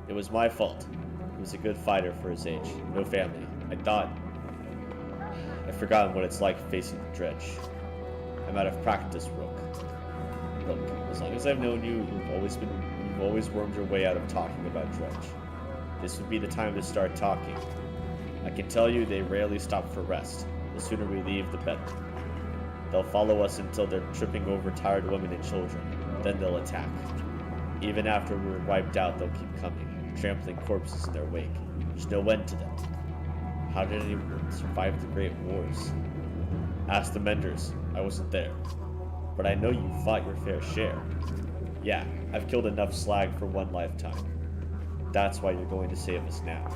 It was my fault. He was a good fighter for his age. No family. I thought... I've forgotten what it's like facing the dredge. I'm out of practice, Rook. Look, as long as I've known you, you've always wormed your way out of talking about dredge. This would be the time to start talking. I can tell you they rarely stop for rest. The sooner we leave, the better. They'll follow us until they're tripping over tired women and children. Then they'll attack. Even after we're wiped out, they'll keep coming, trampling corpses in their wake. There's no end to them. How did anyone survive the Great Wars? Ask the Menders. I wasn't there. But I know you fought your fair share. Yeah, I've killed enough slag for one lifetime. That's why you're going to save us now.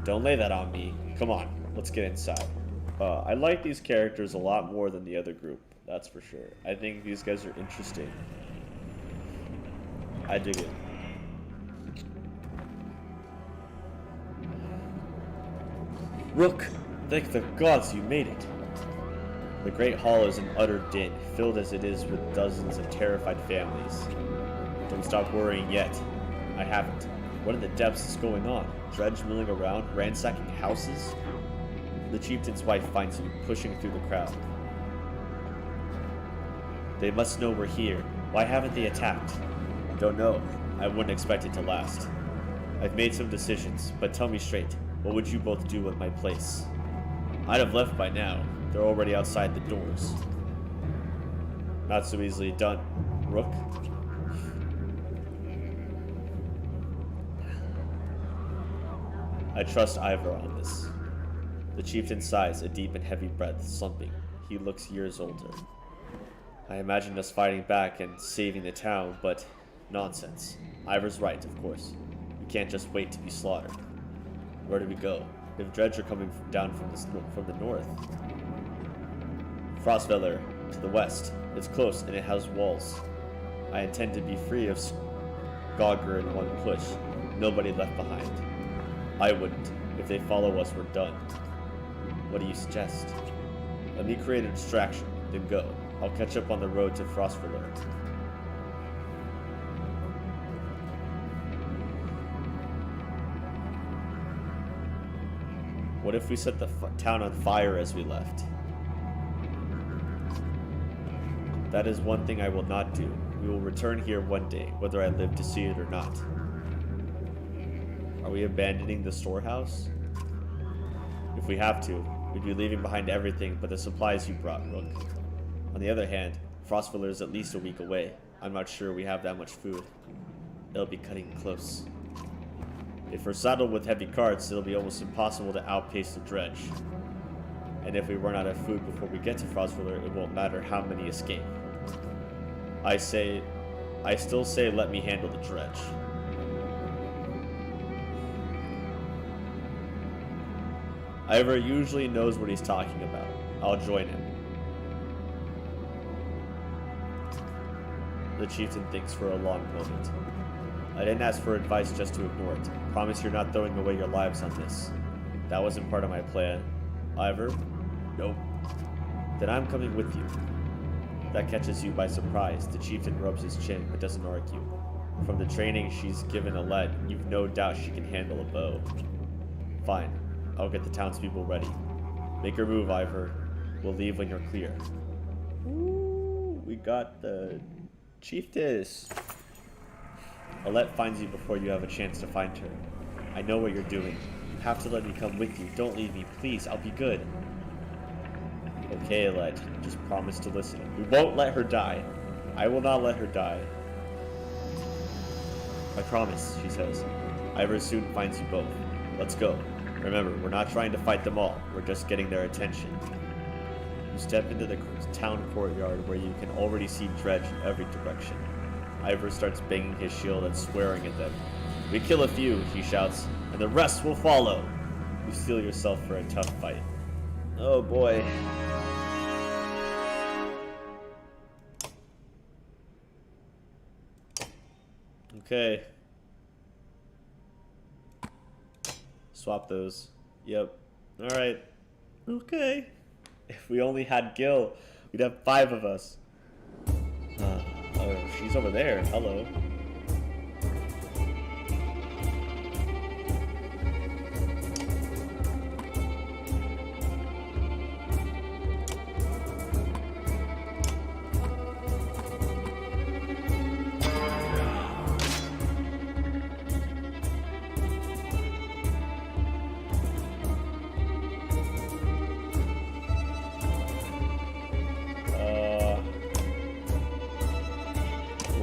Don't lay that on me. Come on, let's get inside. I like these characters a lot more than the other group, that's for sure. I think these guys are interesting. I dig it. Rook, thank the gods you made it. The Great Hall is an utter din, filled as it is with dozens of terrified families. Don't stop worrying yet. I haven't. What in the depths is going on? Dredge milling around, ransacking houses? The chieftain's wife finds you, pushing through the crowd. They must know we're here. Why haven't they attacked? Don't know. I wouldn't expect it to last. I've made some decisions, but tell me straight, what would you both do at my place? I'd have left by now. They're already outside the doors. Not so easily done, Rook. I trust Ivor on this. The chieftain sighs, a deep and heavy breath, slumping. He looks years older. I imagined us fighting back and saving the town, but nonsense. Ivor's right, of course. We can't just wait to be slaughtered. Where do we go? If dredge are coming down from the north. Frostfeller, to the west. It's close and it has walls. I intend to be free of Gogger in one push. Nobody left behind. I wouldn't. If they follow us, we're done. What do you suggest? Let me create a distraction, then go. I'll catch up on the road to Frostfeller. What if we set the town on fire as we left? That is one thing I will not do. We will return here one day, whether I live to see it or not. Are we abandoning the storehouse? If we have to, we'd be leaving behind everything but the supplies you brought, Rook. On the other hand, Frostfeller is at least a week away. I'm not sure we have that much food. It'll be cutting close. If we're saddled with heavy carts, it'll be almost impossible to outpace the dredge. And if we run out of food before we get to Frostfeller, it won't matter how many escape. I still say let me handle the dredge. Ivor usually knows what he's talking about. I'll join him. The chieftain thinks for a long moment. I didn't ask for advice just to ignore it. Promise you're not throwing away your lives on this. That wasn't part of my plan. Ivor? Nope. Then I'm coming with you. That catches you by surprise. The chieftain rubs his chin, but doesn't argue. From the training she's given Alette, you've no doubt she can handle a bow. Fine. I'll get the townspeople ready. Make her move, Ivor. We'll leave when you're clear. Ooh, we got the chiefess. Alette finds you before you have a chance to find her. I know what you're doing. You have to let me come with you. Don't leave me, please. I'll be good. Okay, Alette. Just promise to listen. We won't let her die. I will not let her die. I promise, she says. Ivor soon finds you both. Let's go. Remember, we're not trying to fight them all. We're just getting their attention. You step into the town courtyard where you can already see Dredge in every direction. Ivor starts banging his shield and swearing at them. We kill a few, he shouts, and the rest will follow. You steel yourself for a tough fight. Oh boy. Okay. Swap those. Yep. Alright. Okay. If we only had Gil, we'd have 5 of us. Oh, she's over there. Hello.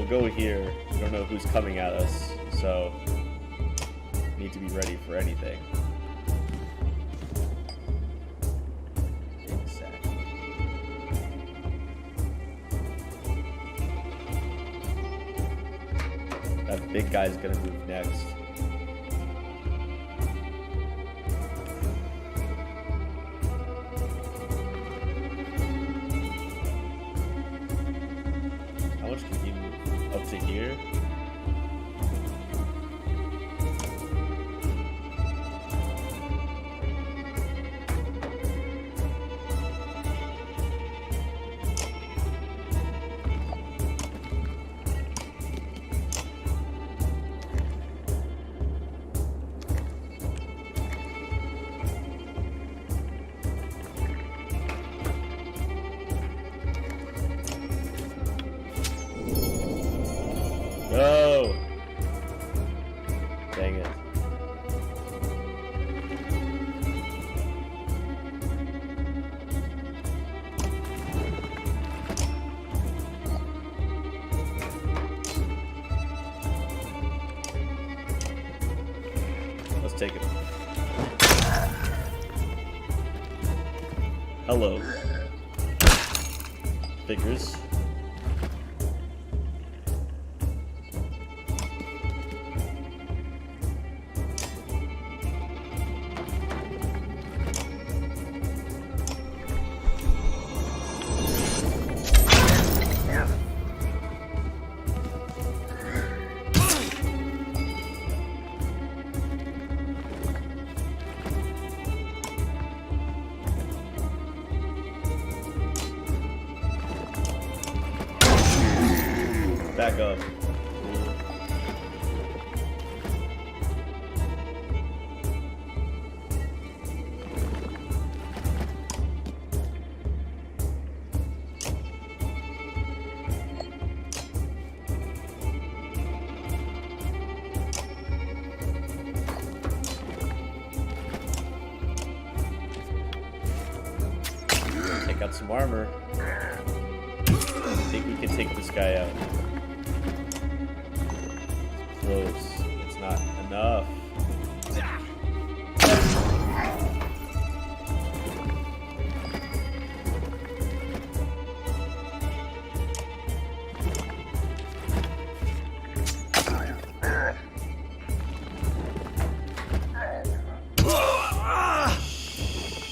Go here. We don't know who's coming at us, so need to be ready for anything. Exactly. That big guy's gonna move next. How much can he move? Up to here. No! Dang it. Let's take it. Hello. Figures. Back up. Take out some armor. I think we can take this guy out. Close. It's not enough.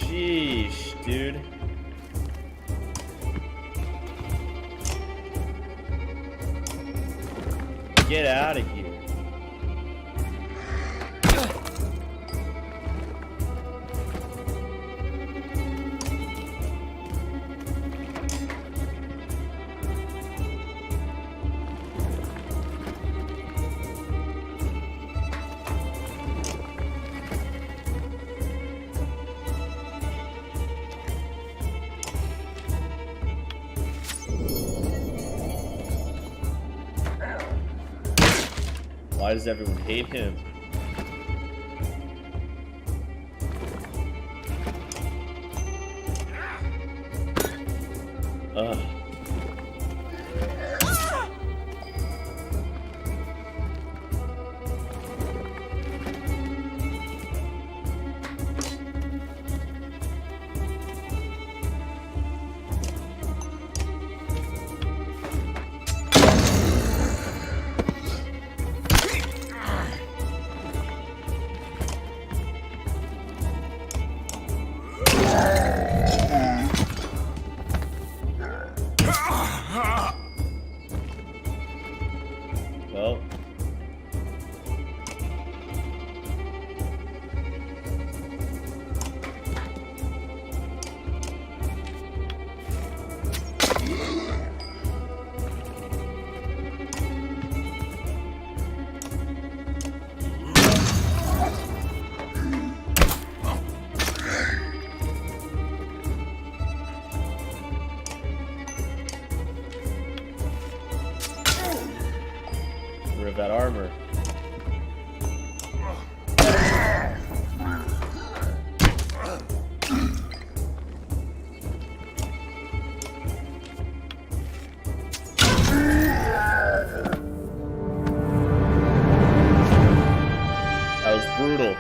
Sheesh, dude. Get out of here. Why does everyone hate him? Ugh. Well, rid of that armor. That was brutal.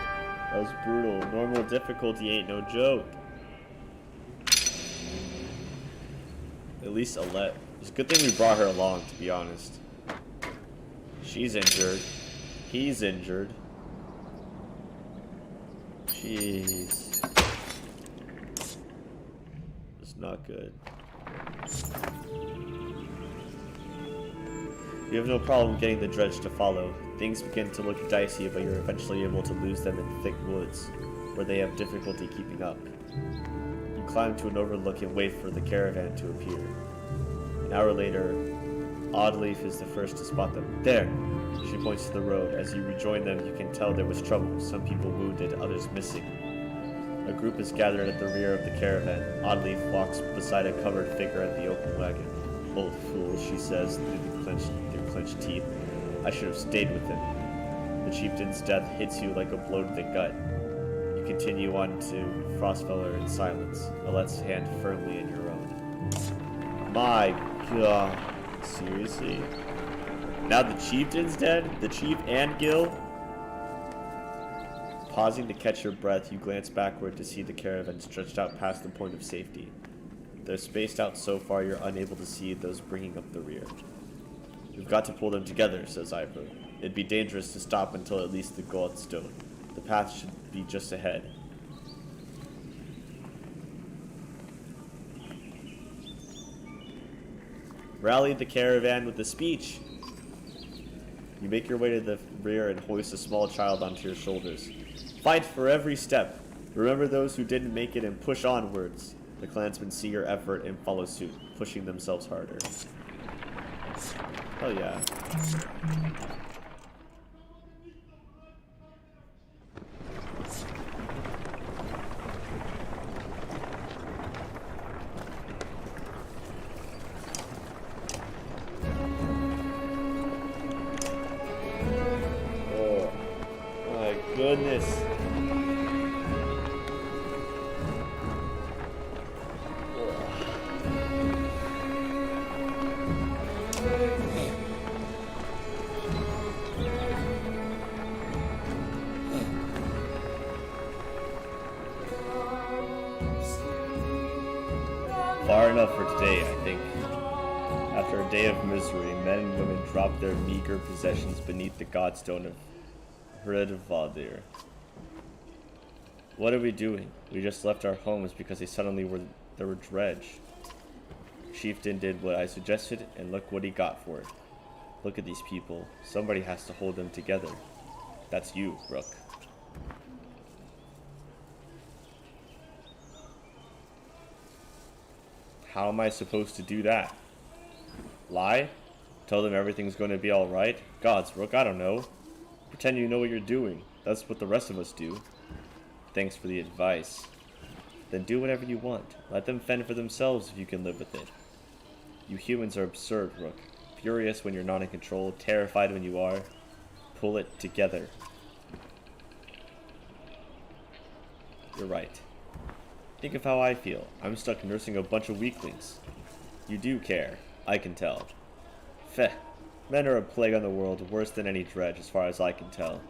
That was brutal. Normal difficulty ain't no joke. At least Alette. It's a good thing we brought her along, to be honest. She's injured. He's injured. Jeez. It's not good. You have no problem getting the dredge to follow. Things begin to look dicey, but you're eventually able to lose them in thick woods, where they have difficulty keeping up. You climb to an overlook and wait for the caravan to appear. An hour later, Oddleaf is the first to spot them. There! She points to the road. As you rejoin them, you can tell there was trouble. Some people wounded, others missing. A group is gathered at the rear of the caravan. Oddleaf walks beside a covered figure at the open wagon. Old fool, she says through clenched teeth. I should have stayed with him. The chieftain's death hits you like a blow to the gut. You continue on to Frostfeller in silence, Alette's hand firmly in your own. My God. Seriously? Now the chieftain's dead? The chief and Gil? Pausing to catch your breath, you glance backward to see the caravan stretched out past the point of safety. They're spaced out so far you're unable to see those bringing up the rear. We've got to pull them together, says Ivor. It'd be dangerous to stop until at least the Goldstone. The path should be just ahead. Rally the caravan with a speech. You make your way to the rear and hoist a small child onto your shoulders. Fight for every step. Remember those who didn't make it and push onwards. The clansmen see your effort and follow suit, pushing themselves harder. Hell yeah. Oh my goodness. Far enough for today, I think. After a day of misery, men and women dropped their meager possessions beneath the godstone of Hridvadir. What are we doing? We just left our homes because there were dredge. Chieftain did what I suggested, and look what he got for it. Look at these people. Somebody has to hold them together. That's you, Rook. How am I supposed to do that? Lie? Tell them everything's going to be alright? Gods, Rook, I don't know. Pretend you know what you're doing. That's what the rest of us do. Thanks for the advice. Then do whatever you want. Let them fend for themselves if you can live with it. You humans are absurd, Rook. Furious when you're not in control, terrified when you are. pull it together. You're right. Think of how I feel. I'm stuck nursing a bunch of weaklings. You do care. I can tell. Feh. Men are a plague on the world, worse than any dredge, as far as I can tell.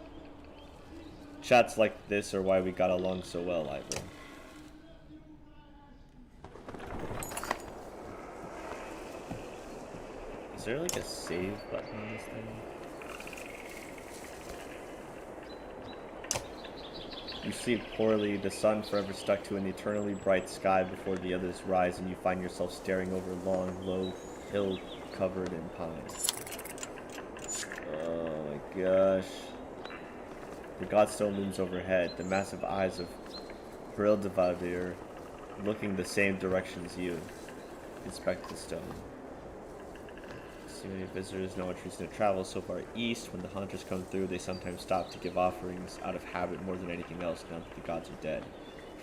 Chats like this are why we got along so well, Ivor. Is there like a save button on this thing? You sleep poorly, the sun forever stuck to an eternally bright sky before the others rise, and you find yourself staring over a long, low hill covered in pines. Oh my gosh. The godstone looms overhead, the massive eyes of Hrildevaldir looking the same direction as you. Inspect the stone. See many visitors, no one reason to travel so far east. When the hunters come through, they sometimes stop to give offerings out of habit more than anything else, now that the gods are dead.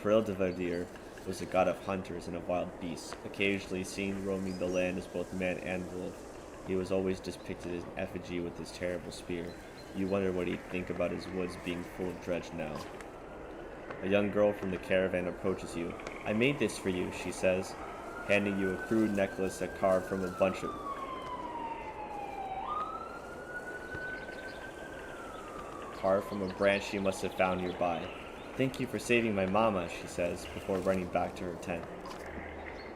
Hrildevaldir was a god of hunters and of wild beasts, occasionally seen roaming the land as both man and wolf. He was always depicted as an effigy with his terrible spear. You wonder what he'd think about his woods being full of dredge now. A young girl from the caravan approaches you. I made this for you, she says, handing you a crude necklace that carved from a bunch of from a branch she must have found nearby. Thank you for saving my mama, she says, before running back to her tent.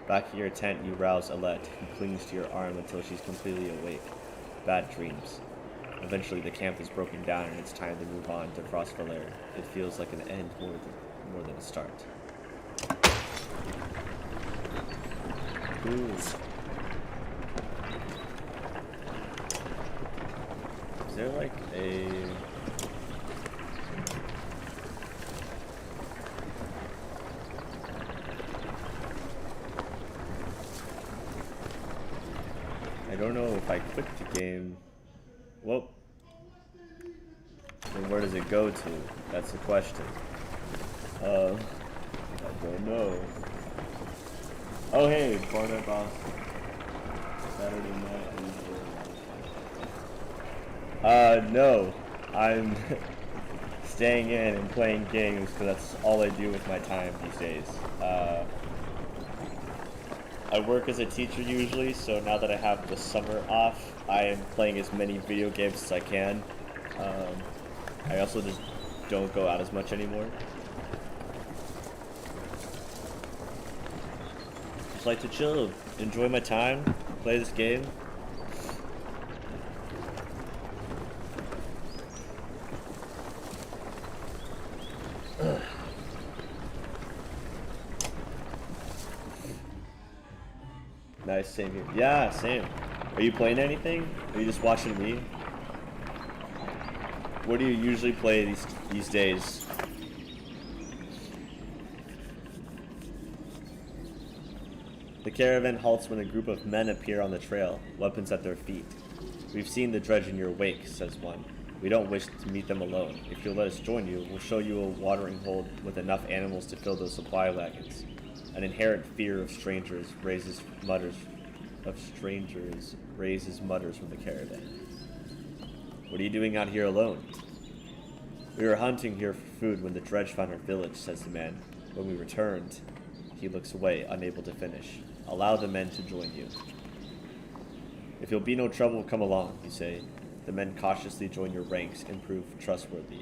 Back at your tent, you rouse Alette, who clings to your arm until she's completely awake. Bad dreams. Eventually, the camp is broken down, and it's time to move on to Frostvaler. It feels like an end more than a start. Ooh. Is there like a... I don't know if I quit the game. Well, then where does it go to? That's the question. I don't know. Oh hey, Banner boss. Saturday night. No, I'm staying in and playing games because that's all I do with my time these days. I work as a teacher usually, so now that I have the summer off, I am playing as many video games as I can. I also just don't go out as much anymore. Just like to chill, enjoy my time, play this game. Nice, same here. Yeah, same. Are you playing anything? Are you just watching me? What do you usually play these days? The caravan halts when a group of men appear on the trail, weapons at their feet. We've seen the dredge in your wake, says one. We don't wish to meet them alone. If you'll let us join you, we'll show you a watering hole with enough animals to fill those supply wagons. An inherent fear of strangers raises mutters from the caravan. What are you doing out here alone? We were hunting here for food when the dredge found our village, says the man. When we returned, he looks away, unable to finish. Allow the men to join you. If you'll be no trouble, come along, you say. The men cautiously join your ranks and prove trustworthy.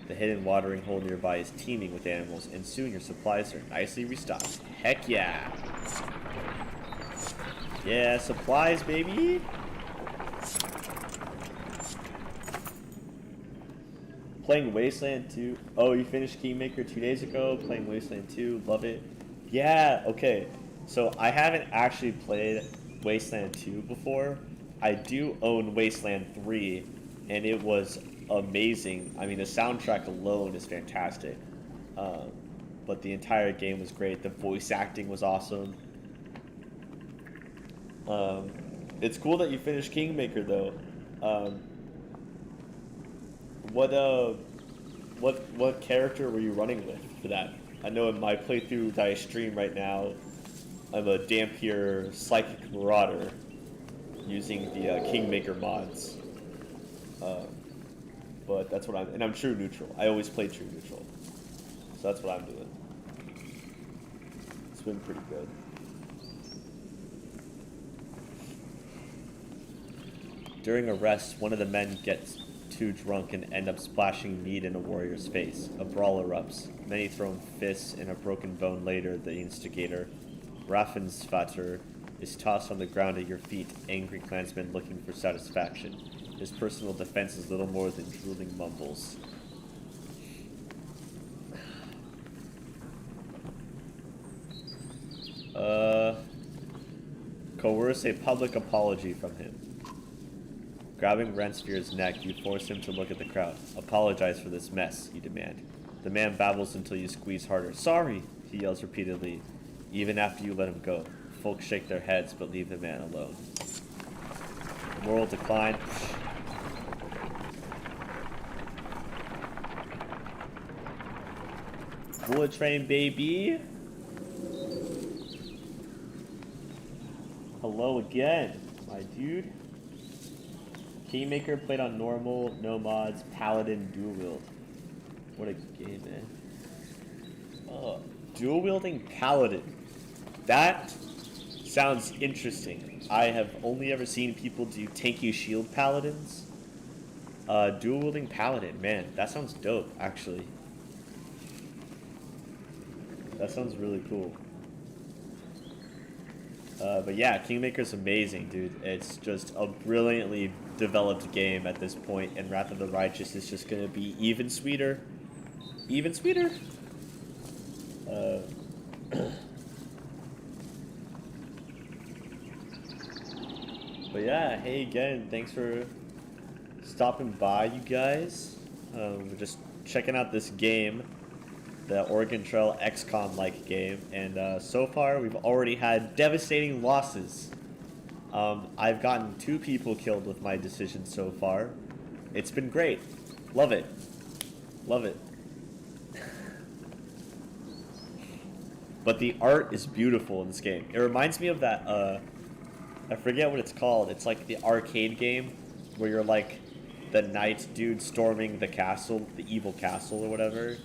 The hidden watering hole nearby is teeming with animals, and soon your supplies are nicely restocked. Heck yeah! Yeah, supplies, baby! Playing Wasteland 2. Oh, you finished Kingmaker 2 days ago. Playing Wasteland 2. Love it. Yeah, okay. So I haven't actually played Wasteland 2 before. I do own Wasteland 3, and it was amazing. I mean, the soundtrack alone is fantastic. But the entire game was great. The voice acting was awesome. It's cool that you finished Kingmaker, though. What character were you running with for that? I know in my playthrough that I stream right now, I'm a Dampier Psychic Marauder using the Kingmaker mods. But that's what I'm true neutral. I always play true neutral. So that's what I'm doing. It's been pretty good. During a rest, one of the men gets too drunk and end up splashing meat in a warrior's face. A brawl erupts. Many thrown fists and a broken bone later, the instigator, Raffensvater, is tossed on the ground at your feet, angry clansman looking for satisfaction. His personal defense is little more than drooling mumbles. Coerce a public apology from him. Grabbing Rensphere's neck, you force him to look at the crowd. Apologize for this mess, you demand. The man babbles until you squeeze harder. Sorry, he yells repeatedly, even after you let him go. Folks shake their heads, but leave the man alone. Moral decline. Bullet train, baby. Hello again, my dude. Kingmaker played on normal, no mods, paladin, dual wield. What a game, man. Oh, dual wielding paladin. That sounds interesting. I have only ever seen people do tanky shield paladins. Dual wielding paladin, man, that sounds dope, actually. That sounds really cool. But yeah, Kingmaker's amazing, dude. It's just a brilliantly developed game at this point, and Wrath of the Righteous is just gonna be even sweeter. Even sweeter? But yeah, hey again, thanks for stopping by, you guys. We're just checking out this game, the Oregon Trail Xcom-like game, and so far we've already had devastating losses. I've gotten 2 people killed with my decision so far. It's been great. Love it. Love it. But the art is beautiful in this game. It reminds me of that, I forget what it's called. It's like the arcade game where you're like the knight dude storming the castle, the evil castle or whatever.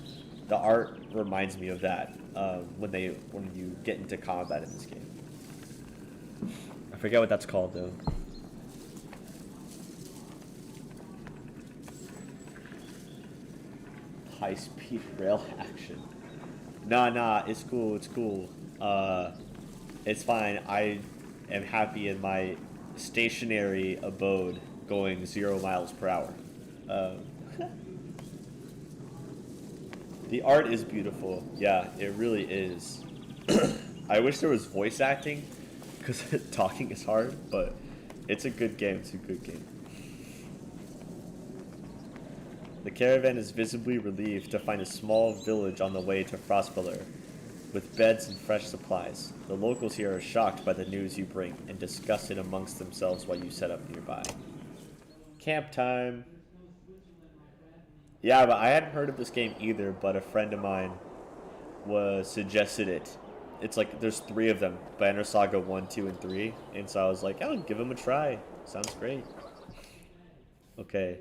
The art reminds me of that when you get into combat in this game. I forget what that's called though. High-speed rail action. Nah, it's cool, it's cool. It's fine. I am happy in my stationary abode going 0 miles per hour. The art is beautiful. Yeah, it really is. I wish there was voice acting, because talking is hard, but it's a good game. It's a good game. The caravan is visibly relieved to find a small village on the way to Frostfeller, with beds and fresh supplies. The locals here are shocked by the news you bring and discuss it amongst themselves while you set up nearby. Camp time. Yeah, but I hadn't heard of this game either, but a friend of mine suggested it. It's like, there's 3 of them, Banner Saga 1, 2, and 3, and so I was like, I'll give them a try. Sounds great. Okay.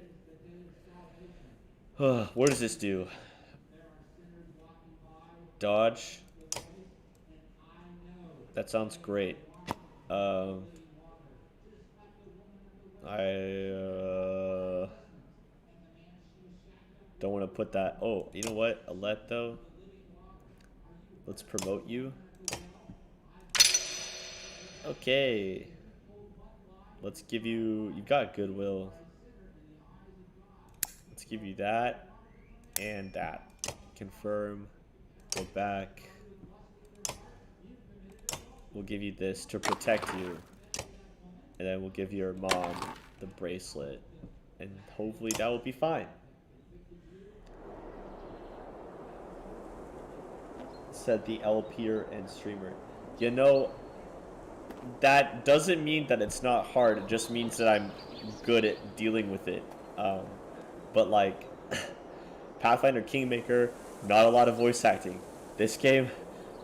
What does this do? Dodge. That sounds great. I don't want to put that. Oh, you know what? Aletto. Let's promote you. Okay. Let's give you. You've got goodwill. Let's give you that and that. Confirm. Go back. We'll give you this to protect you. And then we'll give your mom the bracelet. And hopefully that will be fine. Said the LPer and streamer. You know, that doesn't mean that it's not hard. It just means that I'm good at dealing with it. But like, Pathfinder Kingmaker, not a lot of voice acting. This game,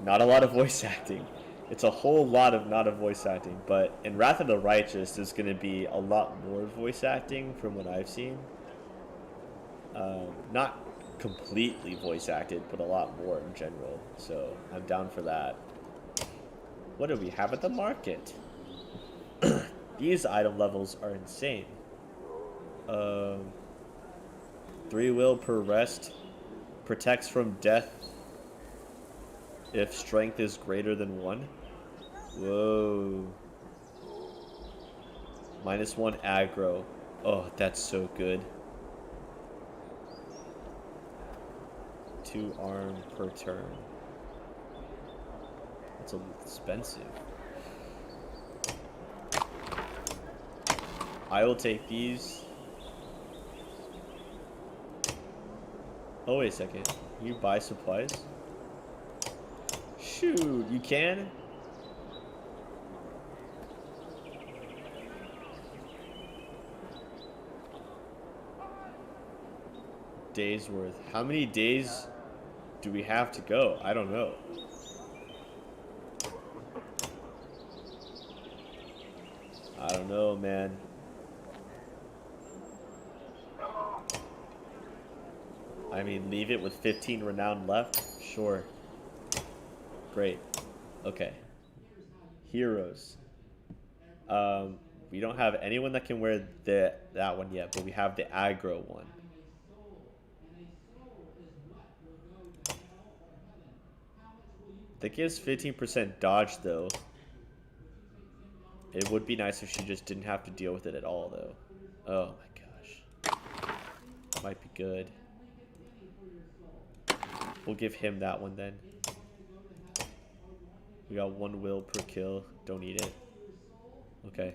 not a lot of voice acting. It's a whole lot of not a voice acting. But in Wrath of the Righteous, there's going to be a lot more voice acting from what I've seen. Not completely voice acted, but a lot more in general. So I'm down for that. What do we have at the market? These item levels are insane. 3 will per rest. Protects from death if strength is greater than 1. Whoa. -1 aggro. Oh, that's so good. 2 arm per turn. That's expensive. I will take these. Oh, wait a second. Can you buy supplies? Shoot, you can? Days worth. How many days do we have to go? I don't know. I don't know, man. I mean, leave it with 15 renown left? Sure. Great. Okay. Heroes. We don't have anyone that can wear that one yet, but we have the aggro one. That gives 15% dodge, though. It would be nice if she just didn't have to deal with it at all, though. Oh my gosh. Might be good. We'll give him that one then. We got 1 will per kill. Don't need it. Okay.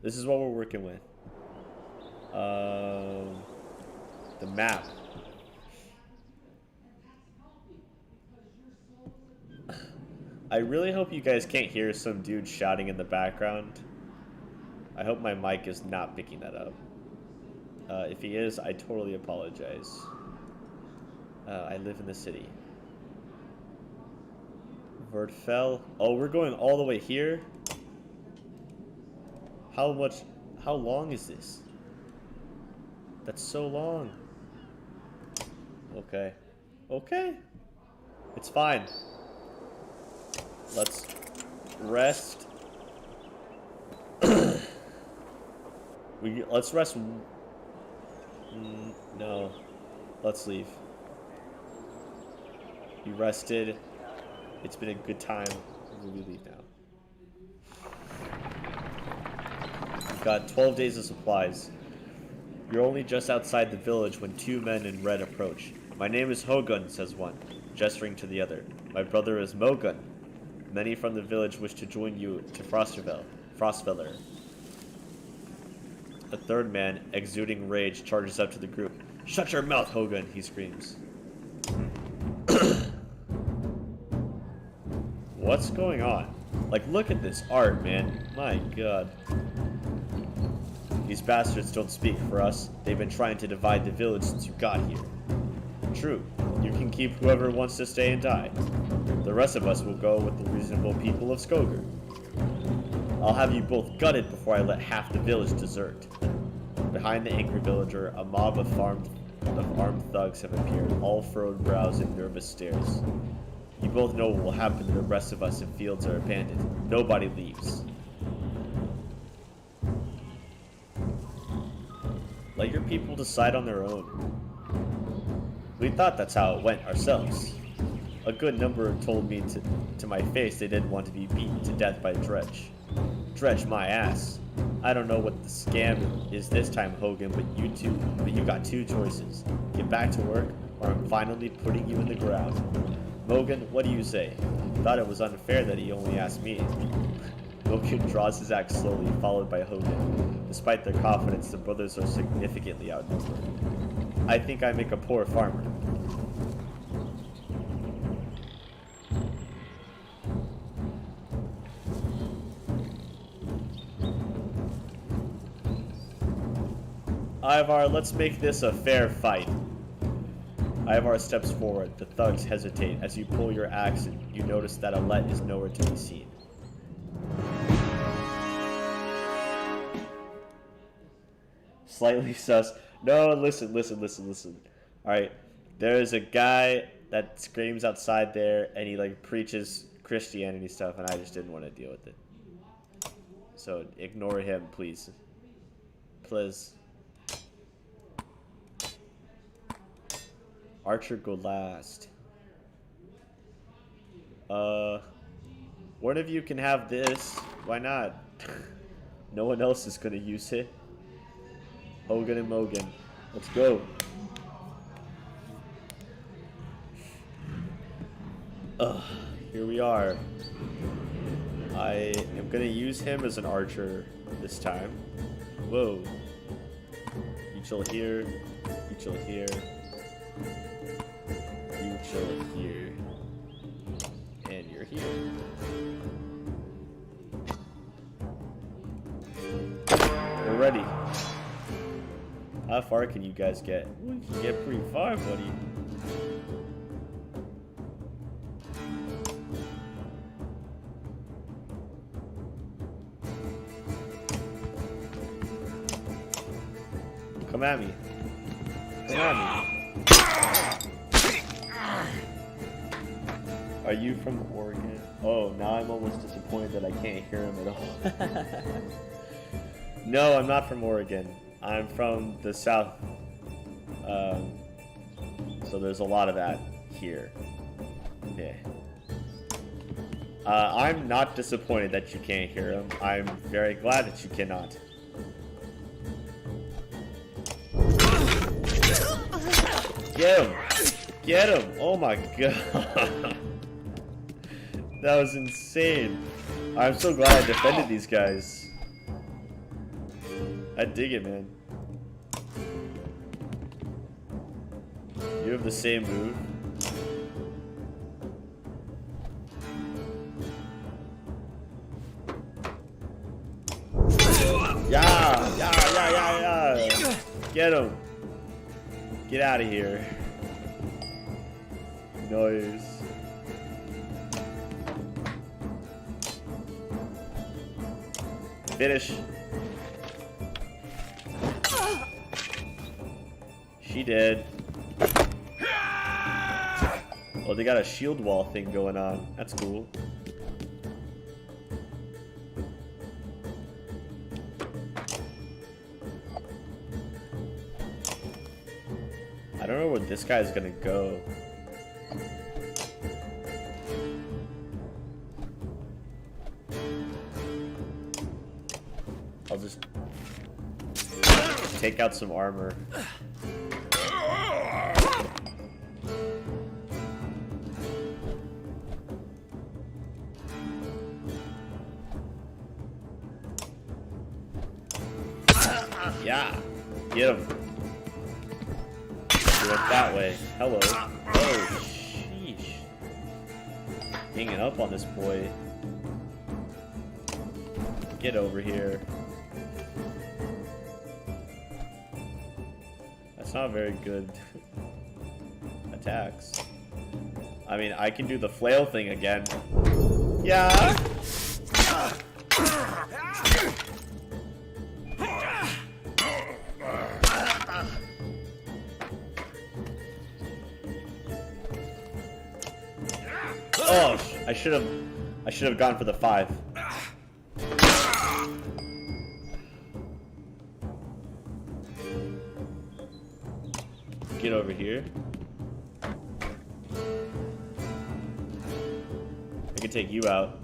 This is what we're working with. The map. I really hope you guys can't hear some dude shouting in the background. I hope my mic is not picking that up. If he is, I totally apologize. I live in the city. Vertfell. Oh, we're going all the way here? How long is this? That's so long. Okay. Okay. It's fine. Let's rest. Let's rest. No. Let's leave. We rested. It's been a good time. We'll leave now. We've got 12 days of supplies. You're only just outside the village when 2 men in red approach. My name is Hogun, says one, gesturing to the other. My brother is Mogun. Many from the village wish to join you to Frostfeller. A third man, exuding rage, charges up to the group. Shut your mouth, Hogun, he screams. What's going on? Like, look at this art, man. My god. These bastards don't speak for us. They've been trying to divide the village since you got here. True. You can keep whoever wants to stay and die. The rest of us will go with the reasonable people of Skoger. I'll have you both gutted before I let half the village desert. Behind the angry villager, a mob of armed thugs have appeared, all furrowed brows and nervous stares. You both know what will happen to the rest of us if fields are abandoned. Nobody leaves. Let your people decide on their own. We thought that's how it went ourselves. A good number told me to my face they didn't want to be beaten to death by Dredge. Dredge my ass. I don't know what the scam is this time, Hogan, but you got 2 choices. Get back to work, or I'm finally putting you in the ground. Mogan, what do you say? Thought it was unfair that he only asked me. Mogan draws his axe slowly, followed by Hogan. Despite their confidence, the brothers are significantly outnumbered. I think I make a poor farmer. Ivar, let's make this a fair fight. Ivar steps forward. The thugs hesitate. As you pull your axe, you notice that Alette is nowhere to be seen. slightly sus. No, listen. Alright, there is a guy that screams outside there, and he like preaches Christianity stuff, and I just didn't want to deal with it. So ignore him, please. Please. Archer go last. One of you can have this. Why not? No one else is gonna use it. Hogan and Mogan. Let's go. Here we are. I am gonna use him as an archer this time. Whoa. You chill here. You chill here. You chill here. And you're here. We're ready. How far can you guys get? We can get pretty far, buddy. Come at me. Come at me. Are you from Oregon? Oh, now I'm almost disappointed that I can't hear him at all. No, I'm not from Oregon. I'm from the South. So there's a lot of that here. Yeah. I'm not disappointed that you can't hear him. I'm very glad that you cannot. Get him! Get him! Oh my god! That was insane. I'm so glad I defended these guys. I dig it, man. You have the same move. Yeah! Get him! Get out of here. Noise. Finish. She did. Oh, they got a shield wall thing going on. That's cool. I don't know where this guy's gonna go. I'll just take out some armor. Yeah, get him. Do it that way. Hello. Oh, sheesh. Hanging up on this boy. Get over here. That's not very good attacks. I mean, I can do the flail thing again. Yeah. Oh, I should have gone for the 5. Get over here. I can take you out.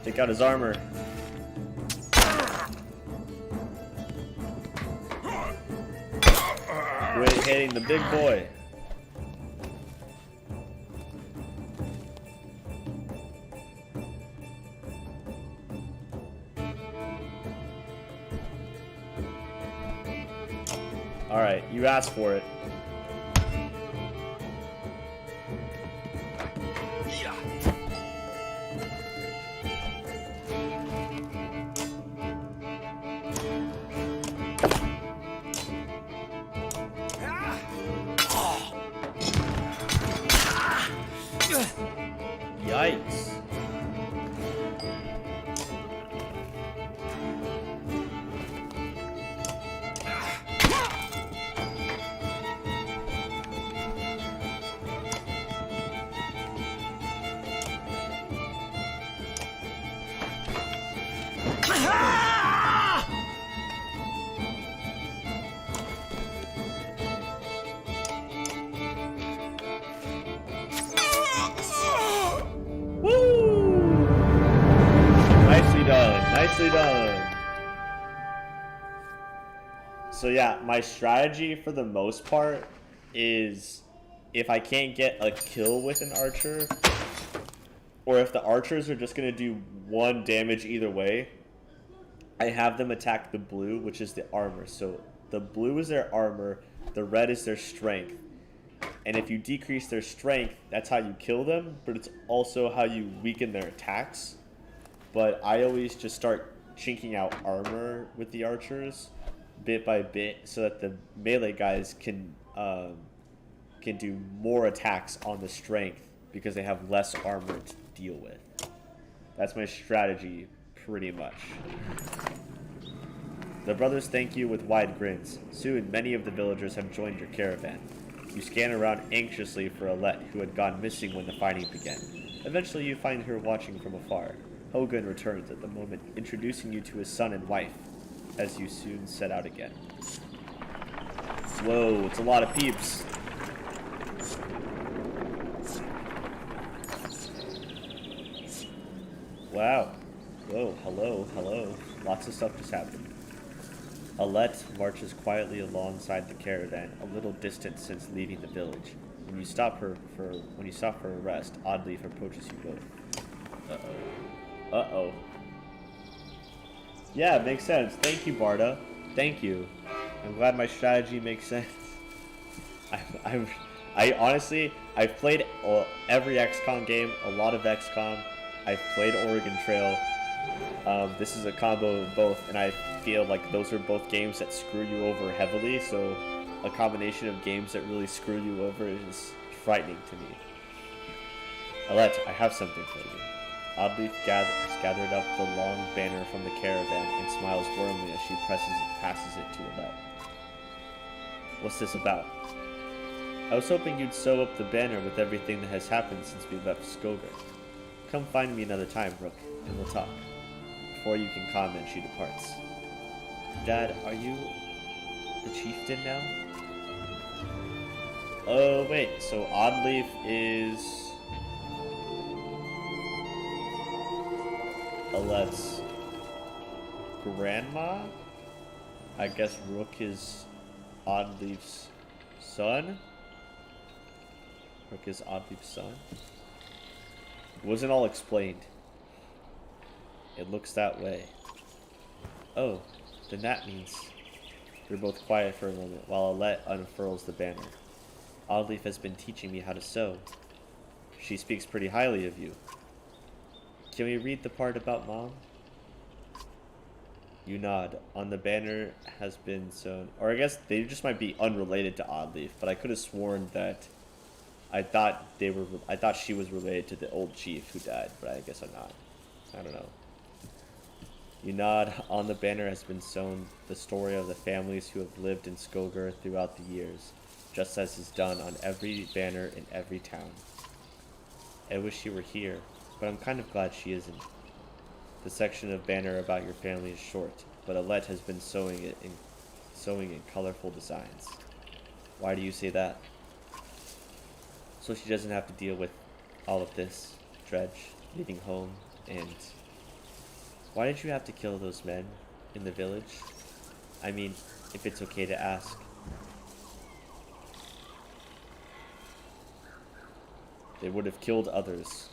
Take out his armor. Quit hitting the big boy. Alright, you asked for it. So yeah, my strategy for the most part is if I can't get a kill with an archer, or if the archers are just going to do 1 damage either way, I have them attack the blue, which is the armor. So the blue is their armor, the red is their strength. And if you decrease their strength, that's how you kill them, but it's also how you weaken their attacks. But I always just start chinking out armor with the archers bit by bit so that the melee guys can do more attacks on the strength because they have less armor to deal with. That's my strategy, pretty much. The brothers thank you with wide grins. Soon, many of the villagers have joined your caravan. You scan around anxiously for Alette, who had gone missing when the fighting began. Eventually, you find her watching from afar. Hogan returns at the moment, introducing you to his son and wife, as you soon set out again. Whoa, it's a lot of peeps. Wow. Whoa, hello, hello. Lots of stuff just happened. Alette marches quietly alongside the caravan, a little distant since leaving the village. When you stop for a rest, Oddleaf approaches you both. Uh-oh. Uh-oh. Yeah, it makes sense. Thank you, Barda. Thank you. I'm glad my strategy makes sense. I honestly, I've played every XCOM game, a lot of XCOM. I've played Oregon Trail. This is a combo of both, and I feel like those are both games that screw you over heavily, so a combination of games that really screw you over is frightening to me. Alette, I have something for you. Oddleaf has gathered up the long banner from the caravan and smiles warmly as she passes it to Alette. What's this about? I was hoping you'd sew up the banner with everything that has happened since we left Skogar. Come find me another time, Rook, and we'll talk. Before you can comment, she departs. Dad, are you the chieftain now? Oh, wait, so Oddleaf is Alette's grandma? I guess Rook is Oddleaf's son? Rook is Oddleaf's son? It wasn't all explained. It looks that way. Oh, then that means... We're both quiet for a moment while Alette unfurls the banner. Oddleaf has been teaching me how to sew. She speaks pretty highly of you. Can we read the part about Mom? You nod. On the banner has been sewn... Or I guess they just might be unrelated to Oddleaf, but I could have sworn that... I thought she was related to the old chief who died, but I guess I'm not. I don't know. You nod. On the banner has been sewn the story of the families who have lived in Skogar throughout the years, just as is done on every banner in every town. I wish she were here, but I'm kind of glad she isn't. The section of banner about your family is short, but Alette has been sewing in colorful designs. Why do you say that? So she doesn't have to deal with all of this, Dredge, leaving home, and... Why did you have to kill those men in the village? I mean, if it's okay to ask. They would have killed others.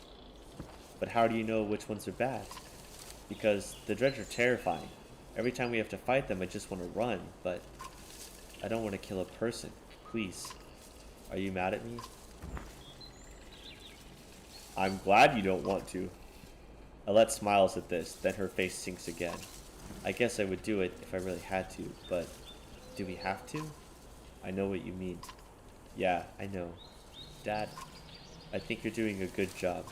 But how do you know which ones are bad? Because the Dredge are terrifying. Every time we have to fight them, I just want to run, but I don't want to kill a person. Please. Are you mad at me? I'm glad you don't want to. Alette smiles at this, then her face sinks again. I guess I would do it if I really had to, but do we have to? I know what you mean. Yeah, I know. Dad, I think you're doing a good job.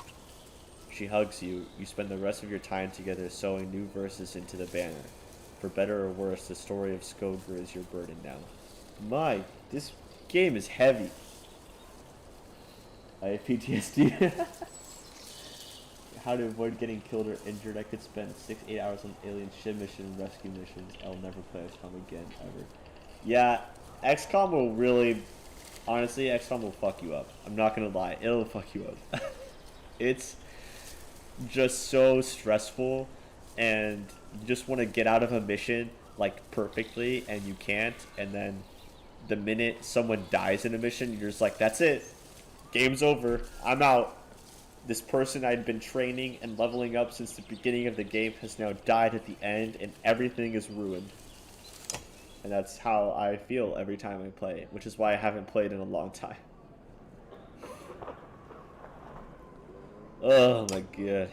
She hugs you. You spend the rest of your time together sewing new verses into the banner. For better or worse, the story of Skogar is your burden now. This game is heavy. I have PTSD. How to avoid getting killed or injured. I could spend 6-8 hours on alien ship missions, rescue missions. I'll never play XCOM again, ever. Yeah, XCOM will really... Honestly, XCOM will fuck you up. I'm not gonna lie. It'll fuck you up. It's just so stressful, and you just want to get out of a mission like perfectly and you can't, and then the minute someone dies in a mission, you're just like, that's it, game's over, I'm out. This person I'd been training and leveling up since the beginning of the game has now died at the end, and everything is ruined. And that's how I feel every time I play, which is why I haven't played in a long time. Oh my god.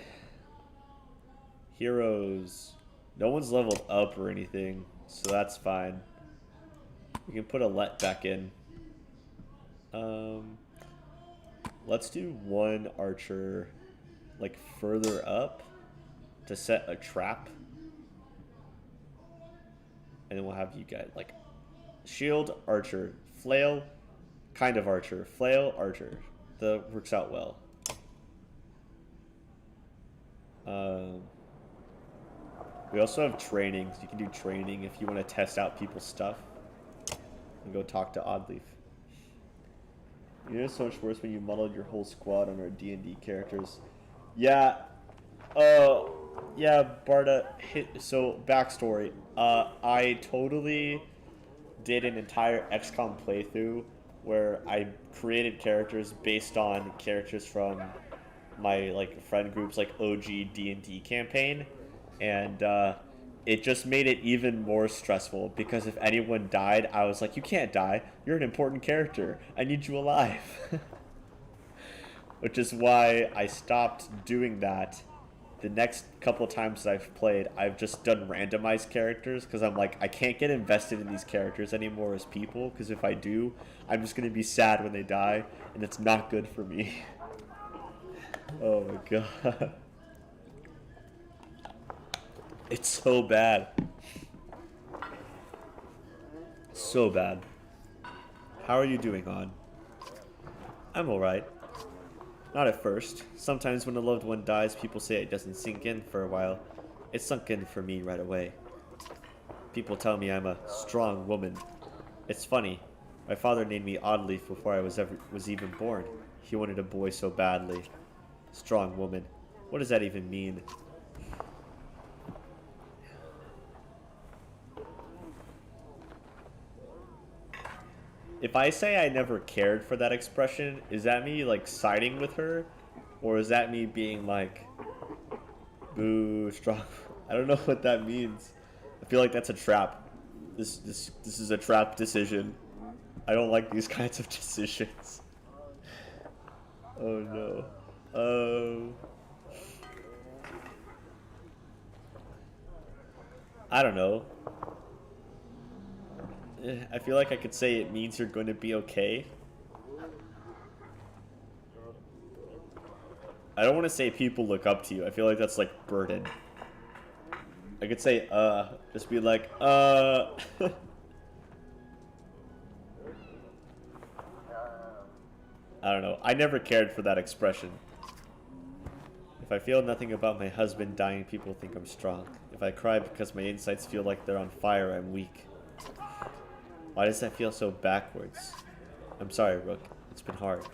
Heroes. No one's leveled up or anything, so that's fine. We can put a let back in. Let's do one archer like further up to set a trap. And then we'll have you guys like shield, archer, flail, kind of archer, flail, archer. That works out well. We also have training, so you can do training if you want to test out people's stuff. And go talk to Oddleaf. You know, it's so much worse when you muddled your whole squad on our D&D characters. Yeah. Yeah, Barda. So, backstory. I totally did an entire XCOM playthrough where I created characters based on characters from my like friend group's like OG D&D campaign, and it just made it even more stressful because if anyone died, I was like, you can't die, you're an important character, I need you alive. Which is why I stopped doing that. The next couple of times I've played, I've just done randomized characters because I'm like, I can't get invested in these characters anymore as people, because if I do, I'm just going to be sad when they die, and it's not good for me. Oh my god. It's so bad. So bad. How are you doing, On? I'm alright. Not at first. Sometimes when a loved one dies, people say it doesn't sink in for a while. It sunk in for me right away. People tell me I'm a strong woman. It's funny. My father named me Oddleaf before I was even born. He wanted a boy so badly. Strong woman. What does that even mean? If I say I never cared for that expression, is that me like siding with her? Or is that me being like, boo, strong? I don't know what that means. I feel like that's a trap. This is a trap decision. I don't like these kinds of decisions. Oh no. I don't know. I feel like I could say it means you're going to be okay. I don't want to say people look up to you. I feel like that's like burden. I could say, just be like, I don't know. I never cared for that expression. If I feel nothing about my husband dying, people think I'm strong. If I cry because my insides feel like they're on fire, I'm weak. Why does that feel so backwards? I'm sorry, Rook. It's been hard.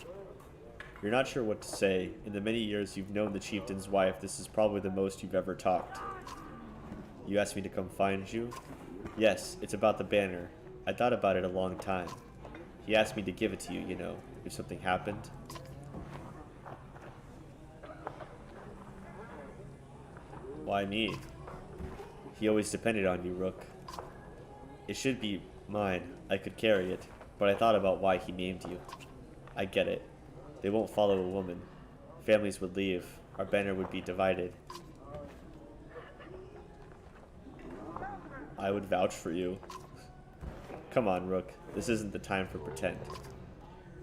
You're not sure what to say. In the many years you've known the chieftain's wife, this is probably the most you've ever talked. You asked me to come find you? Yes, it's about the banner. I thought about it a long time. He asked me to give it to you, you know, if something happened. Why me? He always depended on you, Rook. It should be mine. I could carry it, but I thought about why he named you. I get it. They won't follow a woman. Families would leave. Our banner would be divided. I would vouch for you. Come on, Rook. This isn't the time for pretend.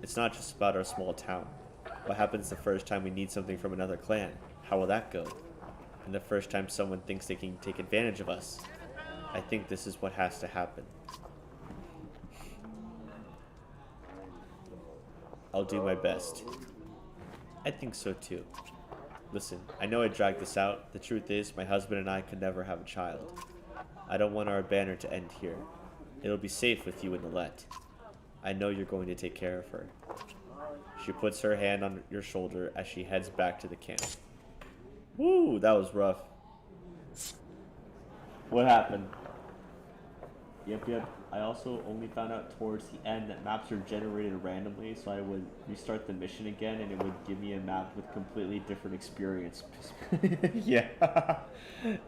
It's not just about our small town. What happens the first time we need something from another clan? How will that go? And the first time someone thinks they can take advantage of us? I think this is what has to happen. I'll do my best. I think so too. Listen, I know I dragged this out. The truth is, my husband and I could never have a child. I don't want our banner to end here. It'll be safe with you and Nilette. I know you're going to take care of her. She puts her hand on your shoulder as she heads back to the camp. Woo, that was rough. What happened? Yep. I also only found out towards the end that maps are generated randomly, so I would restart the mission again and it would give me a map with completely different experience. Yeah.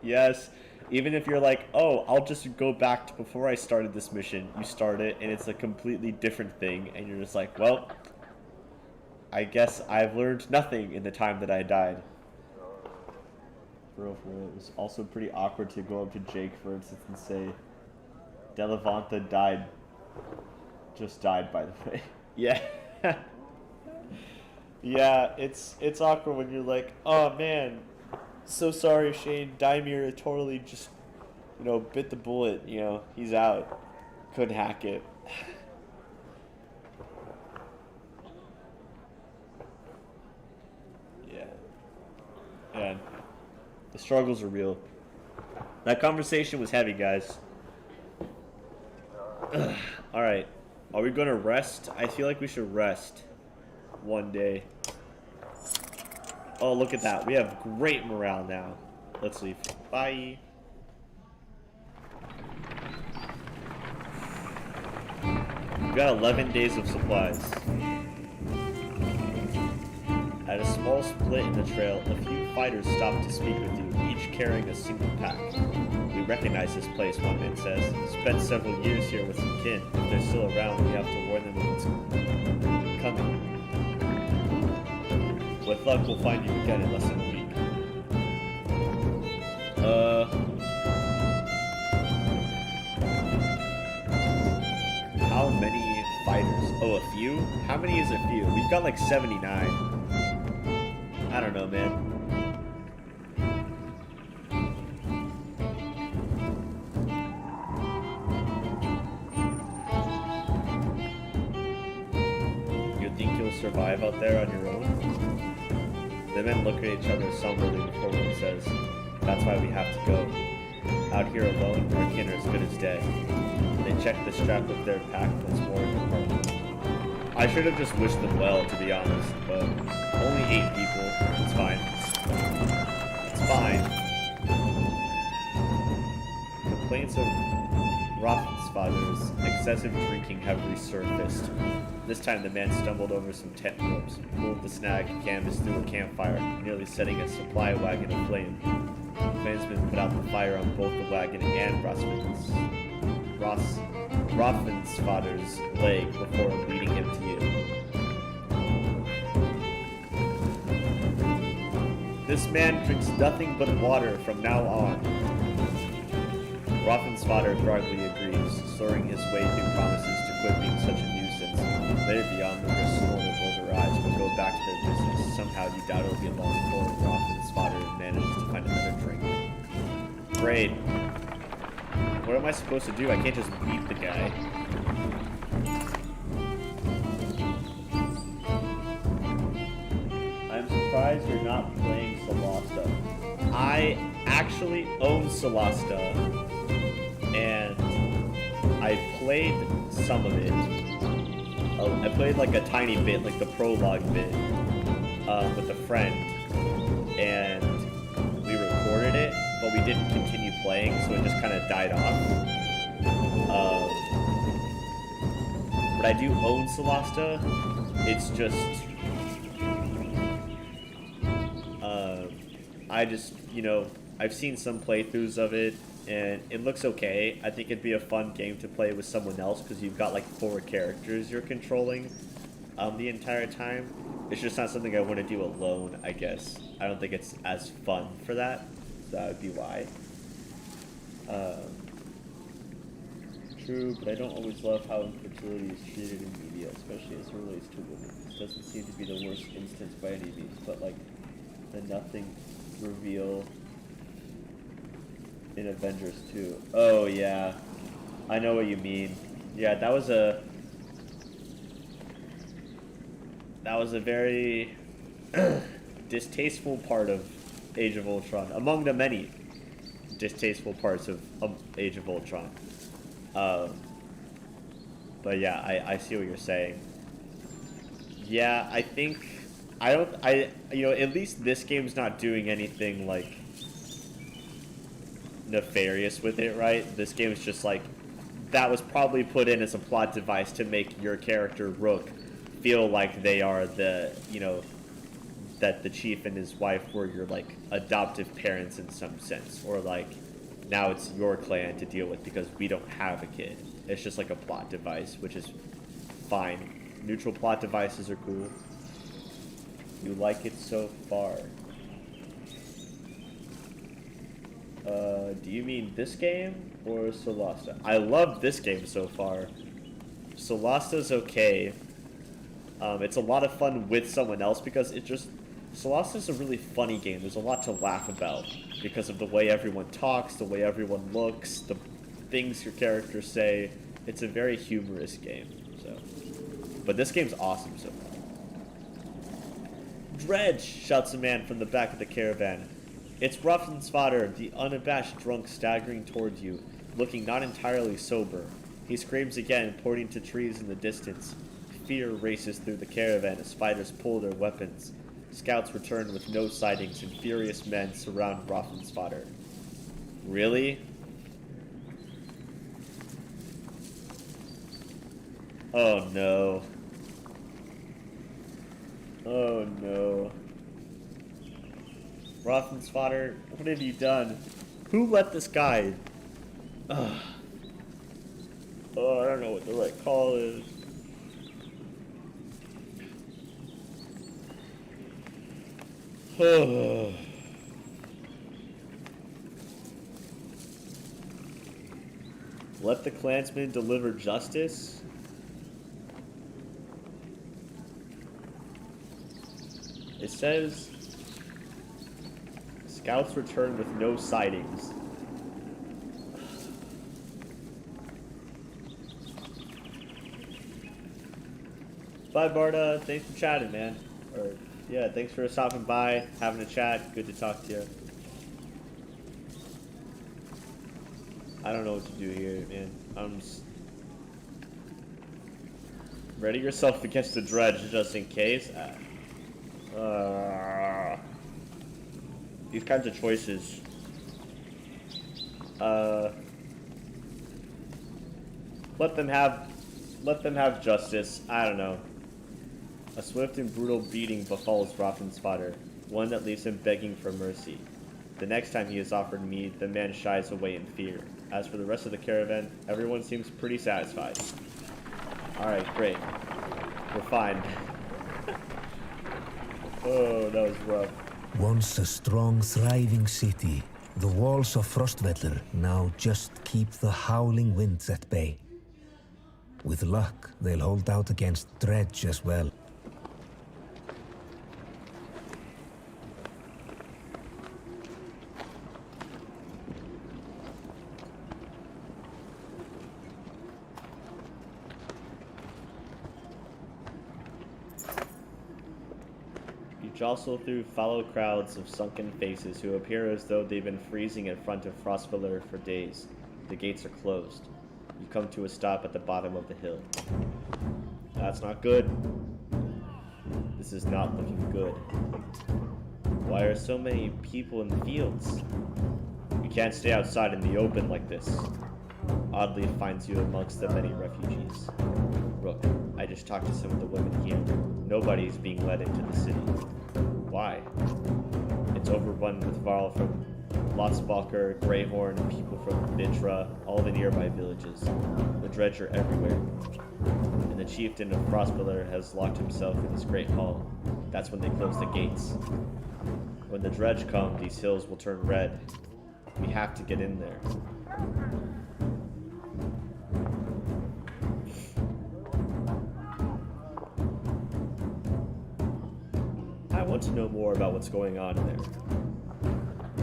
Yes. Even if you're like, oh, I'll just go back to before I started this mission, you start it and it's a completely different thing, and you're just like, well, I guess I've learned nothing in the time that I died. For real, it was also pretty awkward to go up to Jake, for instance, and say, Delavanta died. Just died, by the way. Yeah. Yeah, it's awkward when you're like, oh man, so sorry, Shane. Daimir totally just, bit the bullet. He's out. Couldn't hack it. Yeah. And the struggles are real. That conversation was heavy, guys. Alright. Are we gonna rest? I feel like we should rest one day. Oh, look at that. We have great morale now. Let's leave. Bye. We've got 11 days of supplies. At a small split in the trail, a few fighters stop to speak with you, each carrying a single pack. We recognize this place, one man says. Spent several years here with some kin. If they're still around, we have to warn them of what's coming. With luck, we'll find you again in less than a week. How many fighters? Oh, a few? How many is a few? We've got like 79. I don't know, man. You think you'll survive out there on your own? The men look at each other somberly before one says, that's why we have to go. Out here alone, our kin are as good as dead. They check the strap of their pack once more in the park. I should have just wished them well, to be honest, but only 8 people. It's fine. It's fine. Complaints of Rothsfather's excessive drinking have resurfaced. This time the man stumbled over some tent ropes, pulled the snag canvas through a campfire, nearly setting a supply wagon aflame. Clansmen put out the fire on both the wagon and Rothsfather's leg before leading him to you. This man drinks nothing but water from now on. Rothsfather groggily agrees, slurring his way through promises to quit being such a nuisance. Later beyond the snorted roll their eyes, but go back to their business. Somehow you doubt it'll be a long before Rothsfather manages to find another drink. Great. What am I supposed to do? I can't just beat the guy. I'm surprised you're not playing Solasta. I actually own Solasta, and I played some of it. I played like a tiny bit, like the prologue bit, with a friend, and we recorded it, but we didn't continue playing, so it just kind of died off. But I do own Solasta. It's just, I just, I've seen some playthroughs of it, and it looks okay. I think it'd be a fun game to play with someone else, because you've got like 4 characters you're controlling the entire time. It's just not something I want to do alone, I guess. I don't think it's as fun for that. So that would be why. True, but I don't always love how infertility is treated in media, especially as it relates to women. This doesn't seem to be the worst instance by any means, but like the nothing reveal in Avengers 2. Oh yeah, I know what you mean. Yeah, that was a very distasteful part of Age of Ultron, among the many distasteful parts of Age of Ultron. But yeah, I see what you're saying. Yeah, I think at least this game's not doing anything like nefarious with it, right? This game is just like that was probably put in as a plot device to make your character Rook feel like they are the, you know, that the chief and his wife were your like adoptive parents in some sense, or like now it's your clan to deal with because we don't have a kid. It's just like a plot device, which is fine. Neutral plot devices are cool. You like it so far? Do you mean this game or Solasta? I love this game so far. Solasta's okay. It's a lot of fun with someone else because it just... Solasta's a really funny game. There's a lot to laugh about because of the way everyone talks, the way everyone looks, the things your characters say. It's a very humorous game. So, but this game's awesome so far. Dredge! Shouts a man from the back of the caravan. It's Rufflin's father, the unabashed drunk staggering towards you, looking not entirely sober. He screams again, pointing to trees in the distance. Fear races through the caravan as fighters pull their weapons. Scouts return with no sightings and furious men surround Rufflin's father. Really? Oh no. Oh no. Rufflin's father, what have you done? Who let this guy? Ugh. Oh, I don't know what the right call is. Let the clansmen deliver justice? It says scouts return with no sightings. Bye, Barda. Thanks for chatting, man. Or, yeah, thanks for stopping by, having a chat. Good to talk to you. I don't know what to do here, man. I'm just... Ready yourself against the dredge just in case. These kinds of choices. Let them have justice. I don't know. A swift and brutal beating befalls Rufflin's father, one that leaves him begging for mercy. The next time he is offered mead, the man shies away in fear. As for the rest of the caravan, everyone seems pretty satisfied. Alright, great. We're fine. Oh, that was rough. Once a strong, thriving city, the walls of Frostvellir now just keep the howling winds at bay. With luck, they'll hold out against Dredge as well. Jostle through follow crowds of sunken faces who appear as though they've been freezing in front of Frostvellir for days. The gates are closed. You come to a stop at the bottom of the hill. That's not good. This is not looking good. Why are so many people in the fields? You can't stay outside in the open like this. Oddly, it finds you amongst the many refugees. Rook, I just talked to some of the women here. Nobody is being led into the city. Why? It's overrun with Varl from Lotsbalker, Greyhorn, people from Vitra, all the nearby villages. The dredge are everywhere. And the chieftain of Frostvellir has locked himself in this great hall. That's when they close the gates. When the dredge come, these hills will turn red. We have to get in there. I want to know more about what's going on in there.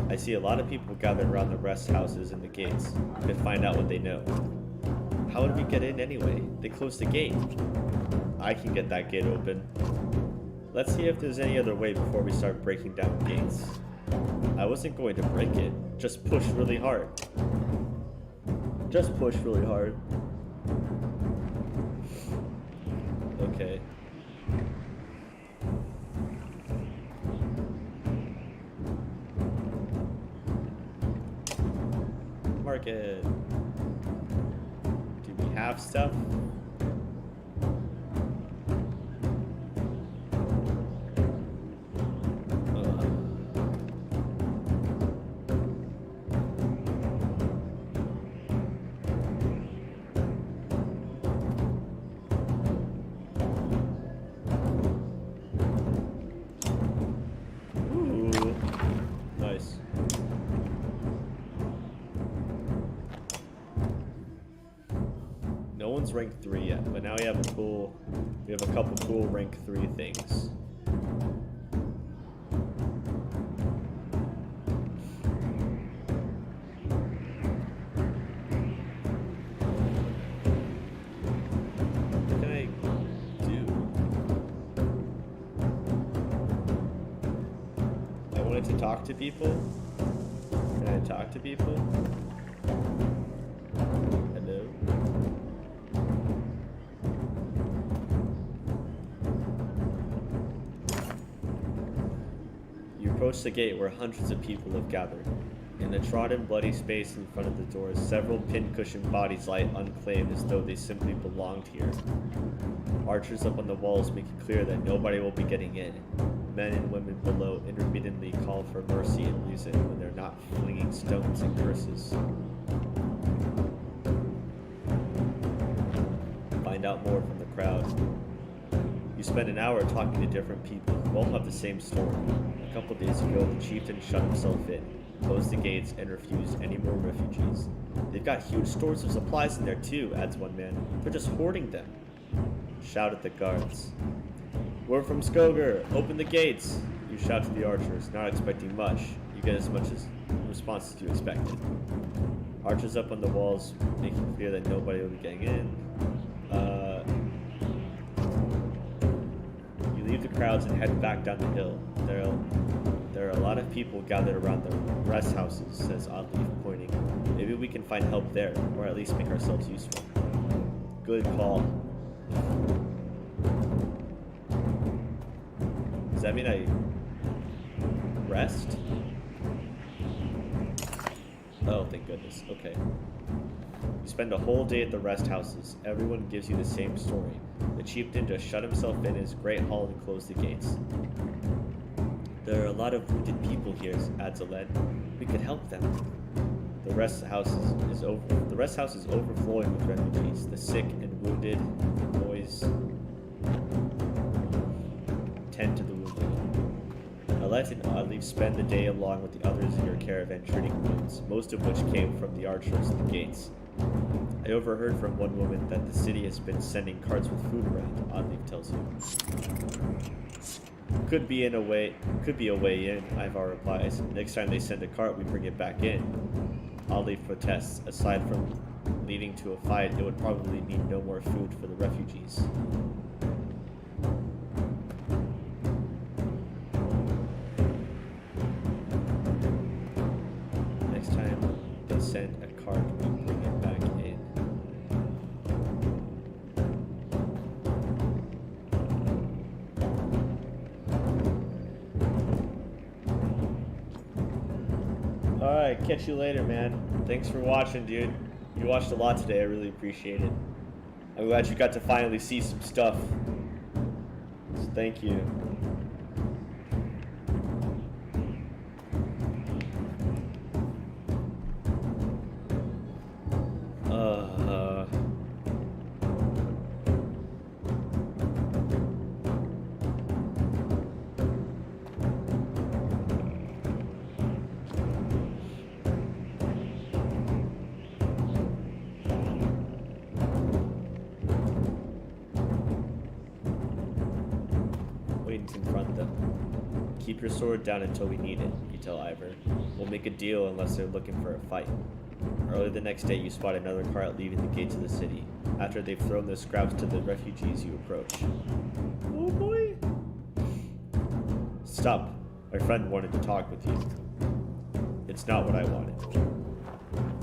I see a lot of people gathered around the rest houses and the gates. We could find out what they know. How would we get in anyway? They closed the gate. I can get that gate open. Let's see if there's any other way before we start breaking down gates. I wasn't going to break it. Just push really hard. Just push really hard. Okay. Market. have stuff. No one's rank 3 yet, but now we have a couple cool rank 3 things. What can I do? I wanted to talk to people. Can I talk to people? Hello? Approach the gate where hundreds of people have gathered. In the trodden, bloody space in front of the doors, several pin-cushioned bodies lie unclaimed as though they simply belonged here. Archers up on the walls make it clear that nobody will be getting in. Men and women below intermittently call for mercy and reason when they're not flinging stones and curses. Find out more from the crowd. You spend an hour talking to different people who all have the same story. A couple days ago, the chieftain shut himself in, closed the gates, and refused any more refugees. They've got huge stores of supplies in there too, adds one man. They're just hoarding them. Shout at the guards. We're from Skoger. Open the gates. You shout to the archers, not expecting much. You get as much as response as you expected. Archers up on the walls, making clear that nobody will be getting in. Leave the crowds and head back down the hill. There are a lot of people gathered around the rest houses, says Oddleaf, pointing. Maybe we can find help there, or at least make ourselves useful. Good call. Does that mean I rest? Oh, thank goodness. Okay. You spend a whole day at the rest houses. Everyone gives you the same story. The chieftain just shut himself in his great hall and closed the gates. There are a lot of wounded people here, adds Aled. We could help them. The rest house is overflowing with refugees. The sick and wounded, the boys tend to the wounded. Aled and Oddleaf spend the day along with the others in your caravan treating wounds, most of which came from the archers at the gates. I overheard from one woman that the city has been sending carts with food around, Oddleaf tells you. Could be a way in, Ivar replies. Next time they send a cart, we bring it back in. Oddleaf protests. Aside from leading to a fight, it would probably mean no more food for the refugees. Next time they send a cart, we bring it back in. Alright, catch you later, man. Thanks for watching, dude. You watched a lot today, I really appreciate it. I'm glad you got to finally see some stuff. So thank you. Confront them. Keep your sword down until we need it, you tell Ivor. We'll make a deal unless they're looking for a fight. Early the next day, you spot another cart leaving the gates of the city. After they've thrown their scraps to the refugees, you approach. Oh boy! Stop. My friend wanted to talk with you. It's not what I wanted.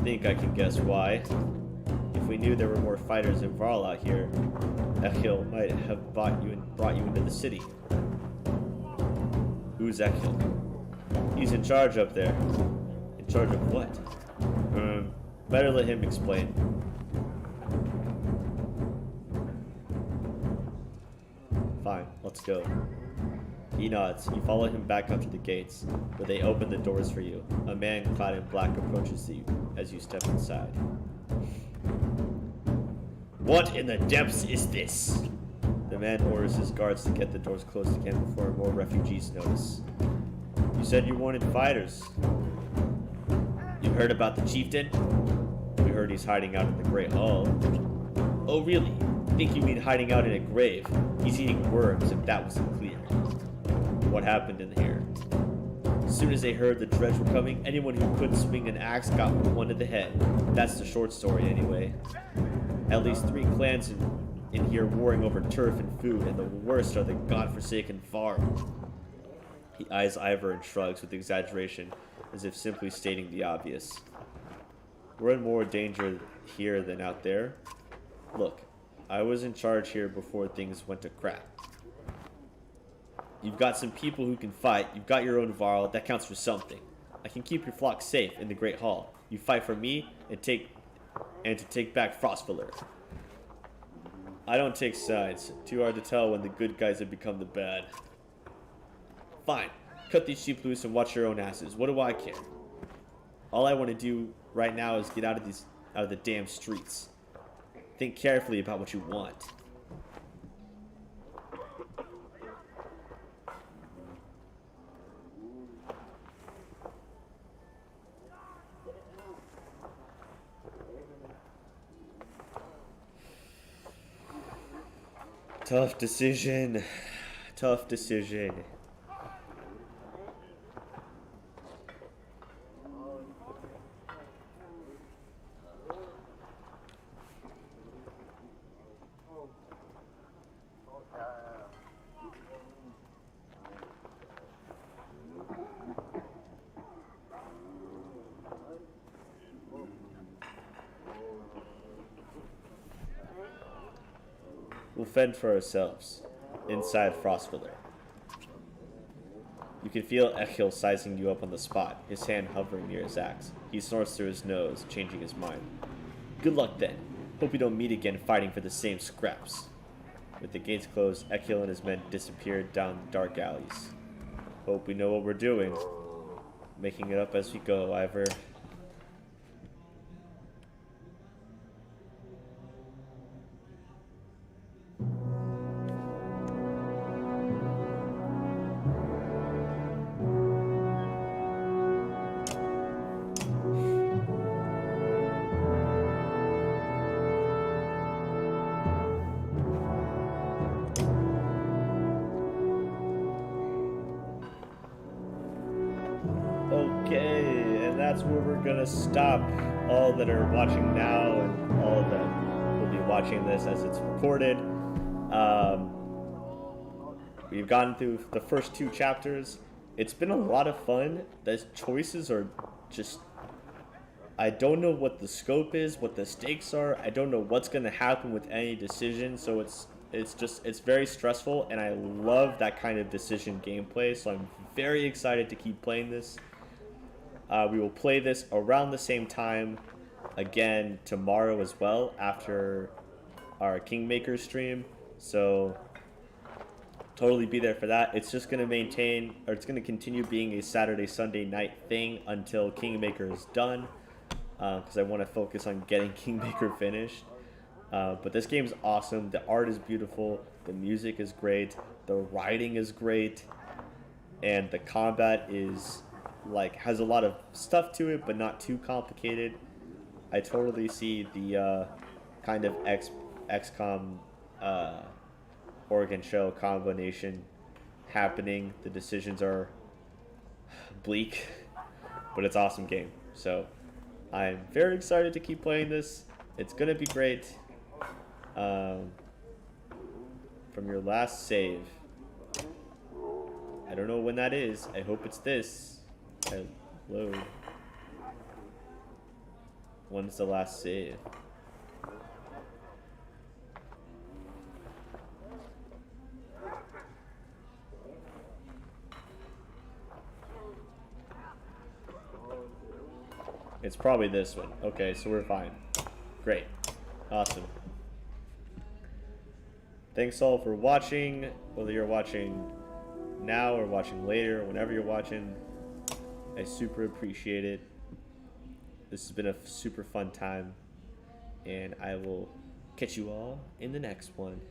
Think I can guess why. If we knew there were more fighters in Varl out here, Ekhil might have brought you into the city. Who's Ekhil? He's in charge up there. In charge of what? Better let him explain. Fine, let's go. He nods. You follow him back up to the gates, where they open the doors for you. A man clad in black approaches you as you step inside. What in the depths is this? The man orders his guards to get the doors closed again before more refugees notice. You said you wanted fighters. You heard about the chieftain? We heard he's hiding out in the Great Hall. Oh really? Think you mean hiding out in a grave? He's eating worms, if that wasn't clear. What happened in here? As soon as they heard the dredge were coming, anyone who couldn't swing an axe got one to the head. That's the short story anyway. At least 3 clans in here warring over turf and food, and the worst are the godforsaken Varl. He eyes Ivor and shrugs with exaggeration, as if simply stating the obvious. We're in more danger here than out there. Look, I was in charge here before things went to crap. You've got some people who can fight, you've got your own Varl, that counts for something. I can keep your flock safe in the Great Hall. You fight for me and to take back Frostfiller. I don't take sides. Too hard to tell when the good guys have become the bad. Fine. Cut these sheep loose and watch your own asses. What do I care? All I want to do right now is get out of the damn streets. Think carefully about what you want. Tough decision. Tough decision. We'll fend for ourselves, inside Frostfiller. You can feel Echil sizing you up on the spot, his hand hovering near his axe. He snorts through his nose, changing his mind. Good luck then. Hope we don't meet again fighting for the same scraps. With the gates closed, Echil and his men disappeared down dark alleys. Hope we know what we're doing. Making it up as we go, Ivor. Okay, and that's where we're gonna stop. All that are watching now and all that will be watching this as it's recorded. We've gotten through the first 2 chapters. It's been a lot of fun. The choices are just... I don't know what the scope is, what the stakes are. I don't know what's gonna happen with any decision, so it's very stressful, and I love that kind of decision gameplay, so I'm very excited to keep playing this. We will play this around the same time again tomorrow as well, after our Kingmaker stream, so totally be there for that. It's just going to maintain, or it's going to continue being a Saturday-Sunday night thing until Kingmaker is done, because I want to focus on getting Kingmaker finished. But this game is awesome. The art is beautiful, the music is great, the writing is great, and the combat is has a lot of stuff to it, but not too complicated. I totally see the kind of Xcom Oregon Show combination happening. The decisions are bleak, but it's an awesome game. So I'm very excited to keep playing this. It's gonna be great. From your last save, I don't know when that is. I hope it's this. I load. When's the last save? It's probably this one. Okay, so we're fine. Great. Awesome. Thanks all for watching, whether you're watching now or watching later, or whenever you're watching. I super appreciate it. This has been a super fun time, and I will catch you all in the next one.